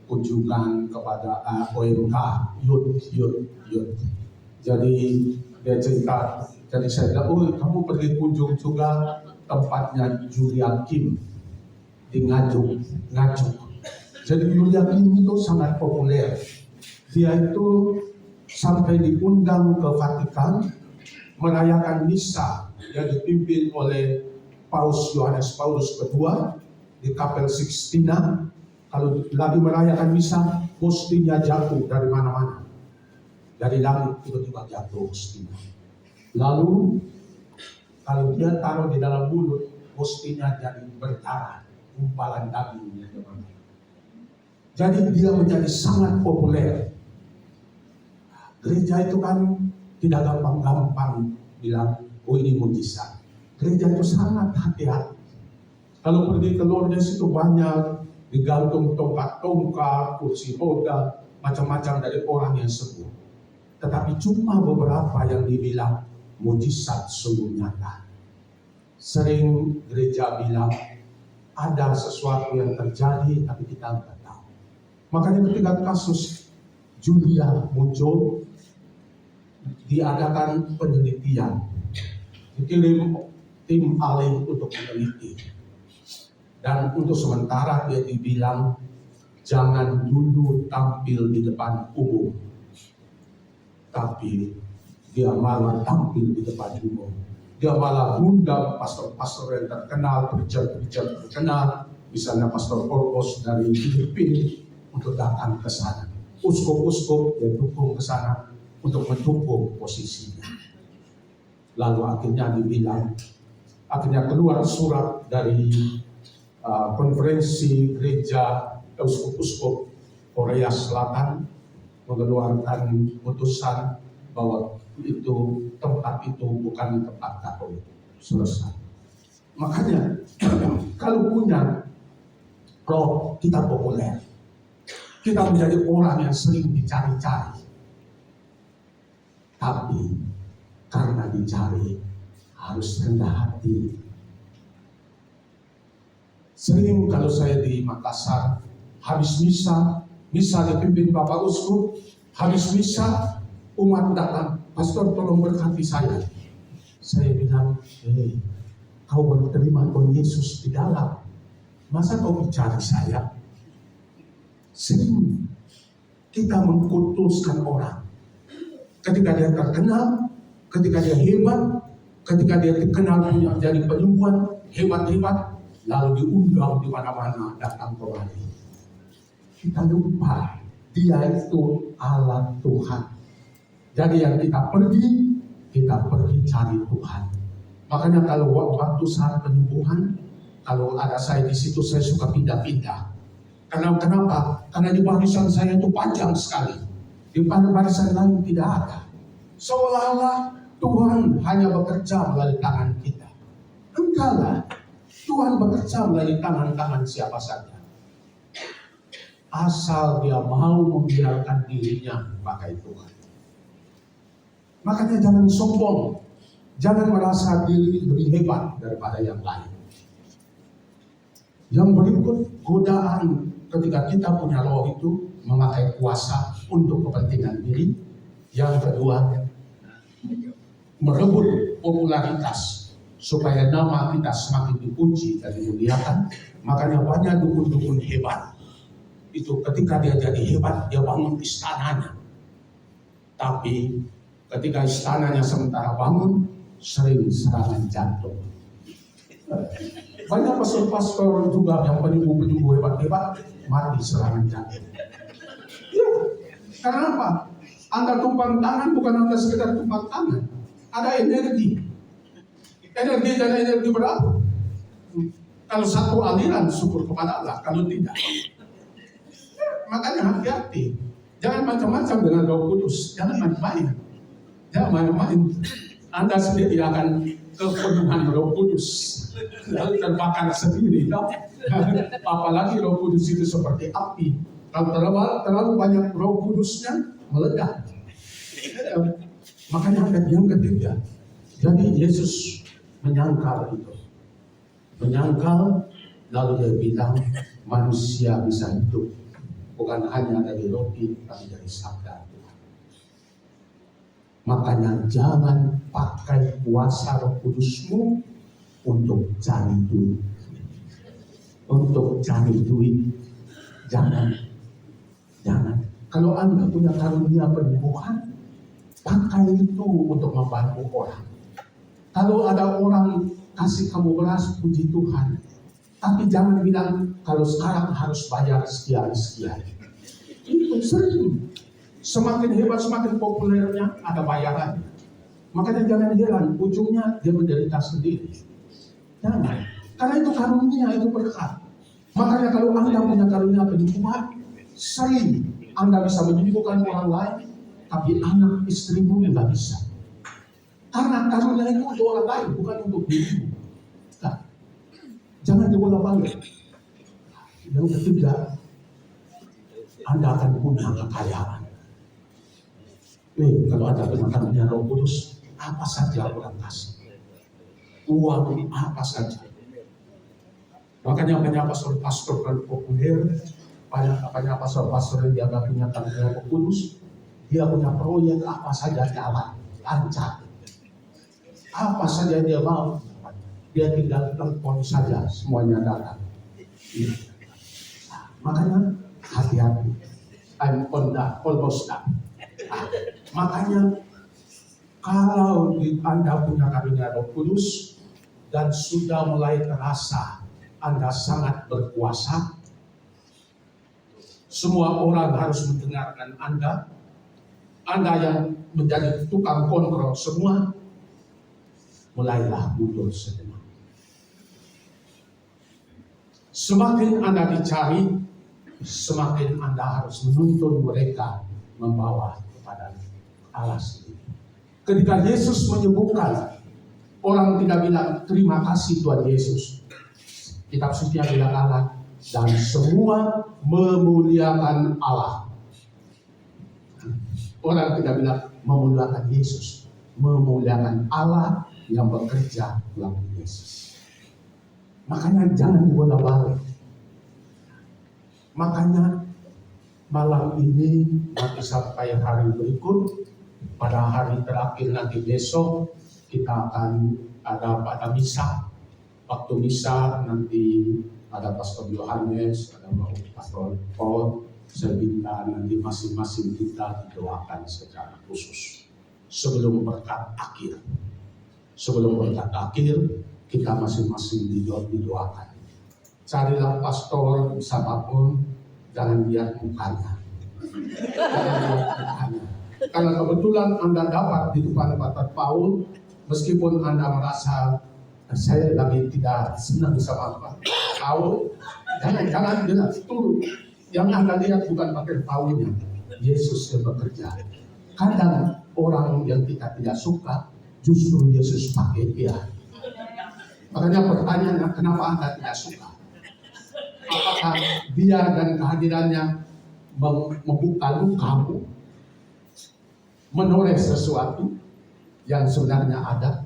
kunjungan kepada OMK Yud. Jadi dia cerita, jadi saya bilang, kamu pergi kunjung juga tempatnya Julia Kim di Nganjuk. Jadi Julia Kim itu sangat populer. Dia itu sampai diundang ke Vatikan merayakan misa yang dipimpin oleh Paus Yohanes Paulus II di Kapel Sixtina. Kalau lagi merayakan misa, postinya jatuh dari mana-mana. dari langit tiba-tiba jatuh mestinya. Lalu kalau dia taruh di dalam mulut, mestinya jadi berdarah, gumpalan daging. Jadi dia menjadi sangat populer. Gereja itu kan tidak gampang-gampang bilang, oh ini mujizat. Gereja itu sangat hati-hati. Kalau pergi ke Lourdes itu banyak digantung tongkat-tongkat, kursi roda, macam-macam dari orang yang sembuh. Tetapi cuma beberapa yang dibilang mujizat sungguh nyata. Sering gereja bilang ada sesuatu yang terjadi tapi kita tidak tahu. Makanya ketika kasus Julia muncul, diadakan penelitian, dikirim tim ahli untuk meneliti, dan untuk sementara dia dibilang jangan dulu tampil di depan umum, tapi dia malah tampil di depan umum. Dia malah undang pastor-pastor yang terkenal, preacher-preacher terkenal, misalnya Pastor Orkos dari Filipina untuk datang ke sana. Uskup-uskup yang dukung ke sana untuk mendukung posisinya. Lalu akhirnya keluar surat dari konferensi gereja uskup-uskup Korea Selatan mengeluarkan putusan bahwa tempat itu bukan tempat Katolik. Selesai. Makanya kalau punya roh kita populer, kita menjadi orang yang sering dicari-cari. Tapi karena dicari harus rendah hati. Sering kalau saya di Makassar, habis misa dipimpin Bapak Uskup, habis misa umat datang, pastor tolong berkati saya. Saya bilang, kau baru terima Tuhan Yesus di dalam, masa kau bicara saya? Sering kita mengkultuskan orang. Ketika dia terkenal, ketika dia hebat, ketika dia terkenal punya jadi penyembuhan hebat-hebat, lalu diundang di mana-mana datang kemari. Kita lupa dia itu alat Tuhan. Jadi yang kita pergi cari Tuhan. Makanya kalau waktu saat penyembuhan, kalau ada saya di situ saya suka pindah-pindah. Kenapa? Karena di barisan saya itu panjang sekali. Di barisan lain tidak ada. Seolah-olah Tuhan hanya bekerja melalui tangan kita. Enggak lah. Tuhan bekerja melalui tangan-tangan siapa saja. Asal dia mau membiarkan dirinya pakai Tuhan. Makanya jangan sombong. Jangan merasa diri lebih hebat daripada yang lain. Yang berikut, godaan ketika kita punya roh itu memakai kuasa untuk kepentingan diri. Yang kedua, merebut popularitas supaya nama kita semakin dipuji dan dimuliakan. Makanya banyak dukun-dukun hebat. Itu ketika dia jadi hebat, dia bangun istananya. Tapi ketika istananya sementara bangun, sering serangan jantung. Banyak pastor-pastor juga yang penyembuh-penyembuh hebat-hebat mati serangan jantung. Ya, kenapa? Anda tumpang tangan bukan Anda sekedar tumpang tangan. Ada energi. Energi dan energi berapa? Kalau satu aliran syukur kepada Allah, kalau tidak. Makanya hati-hati. Jangan macam-macam dengan Roh Kudus. Jangan main-main. Jangan main-main. Anda sendiri akan kepenuhan Roh Kudus. Lalu terbakar sendiri. Apalagi Roh Kudus itu seperti api. Kalau terlalu banyak Roh Kudusnya, meledak. Makanya ada yang ketiga. Jadi Yesus menyangkal itu. Menyangkal, lalu dia bilang manusia bisa hidup. Bukan hanya dari roti, tapi dari sabda Tuhan. Makanya jangan pakai kuasa Roh Kudusmu untuk cari duit. Untuk cari duit, jangan. Kalau Anda punya karunia penyembuhan, pakai itu untuk membantu orang. Kalau ada orang kasih kamu beras, puji Tuhan. Tapi jangan bilang kalau sekarang harus bayar sekian. Itu Semakin hebat, semakin populernya, ada bayaran. Makanya jangan heran, ujungnya dia menderita sendiri. Jangan. Karena itu karunia, itu berkat. Makanya kalau Anda punya karunia penyembuhan, sering Anda bisa menyembuhkan orang lain, tapi anak istrimu nggak bisa. Karena karunia itu untuk orang lain, bukan untuk dirimu. Nah, jangan dibolak-balik. Yang ketiga, Anda akan punya kekayaan. Kalau ada karunia Roh Kudus, apa saja orang kasih. Uang apa saja. Makanya banyak pastor-pastor kalau populer, banyak pastor-pastor yang dianggap punya karunia Roh Kudus, dia punya proyek apa saja jalan, lancar. Apa saja dia mau, dia tinggal telepon saja, semuanya datang. Makanya hati-hati. I'm almost done. Makanya kalau Anda punya karunia Roh Kudus dan sudah mulai terasa Anda sangat berkuasa, semua orang harus mendengarkan Anda. Anda yang menjadi tukang kontrol semua, mulailah mundur sejenak. Semakin Anda dicari, semakin Anda harus menuntun mereka membawa kepada Allah sendiri. Ketika Yesus menyembuhkan, orang tidak bilang terima kasih Tuhan Yesus. Kitab suci bilang Allah, dan semua memuliakan Allah. Orang tidak bilang memuliakan Yesus, memuliakan Allah yang bekerja melalui Yesus. Makanya jangan dibolak-balik. Makanya malam ini nanti sampai hari berikut, pada hari terakhir nanti besok kita akan ada pada misa. Waktu misa nanti ada Pastor Yohanes, ada Pastor Paul. Saya minta nanti masing-masing kita didoakan secara khusus sebelum berkat akhir. Sebelum berkat akhir kita masing-masing didoakan. Carilah pastor siapapun, jangan lihat mukanya. Karena kebetulan Anda dapat di depan Pastor Paul, meskipun Anda merasa saya lagi tidak senang sama Pak Paul, jangan bilang turun. Yang Anda lihat bukan pakai Paulnya, Yesus yang bekerja. Kadang orang yang kita tidak suka, justru Yesus pakai dia. Makanya pertanyaannya, kenapa Anda tidak suka? Apakah dia dan kehadirannya membuka lukamu, menoreh sesuatu yang sebenarnya ada?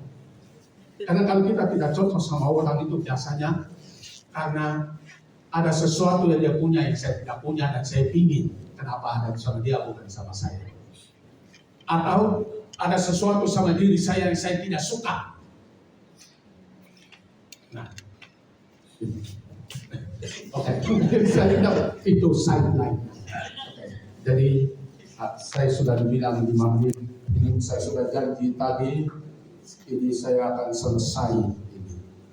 Karena kalau kita tidak cocok sama orang itu biasanya karena ada sesuatu yang dia punya yang saya tidak punya dan saya ingin. Kenapa ada sama dia bukan sama saya? Atau ada sesuatu sama diri saya yang saya tidak suka. Nah, oke, saya tidak itu sideline. Jadi saya sudah dibilang 5 menit, ini saya sudah janji tadi, ini saya akan selesai.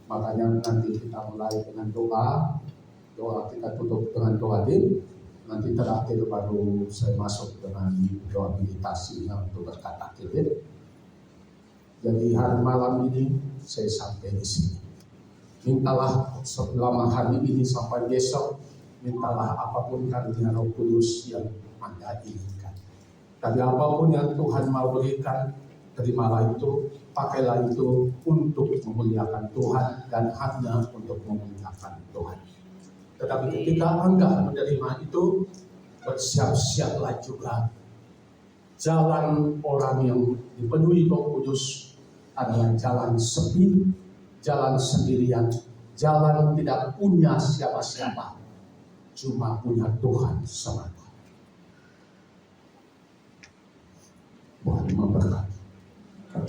Makanya nanti kita mulai dengan doa kita tutup dengan doa nanti terakhir baru saya masuk dengan doa meditasinya untuk berkat akhir. Jadi hari malam ini saya sampai di sini. Mintalah selama hari ini sampai besok, mintalah apapun karunia Roh Kudus yang Anda inginkan. Tapi apapun yang Tuhan mau berikan, terimalah itu, pakailah itu untuk memuliakan Tuhan dan hanya untuk memuliakan Tuhan. Tetapi ketika Anda menerima itu, bersiap-siaplah juga. Jalan orang yang dipenuhi Roh Kudus adalah jalan sepi, jalan sendirian, jalan tidak punya siapa-siapa, cuma punya Tuhan semata. Tuhan memberkati.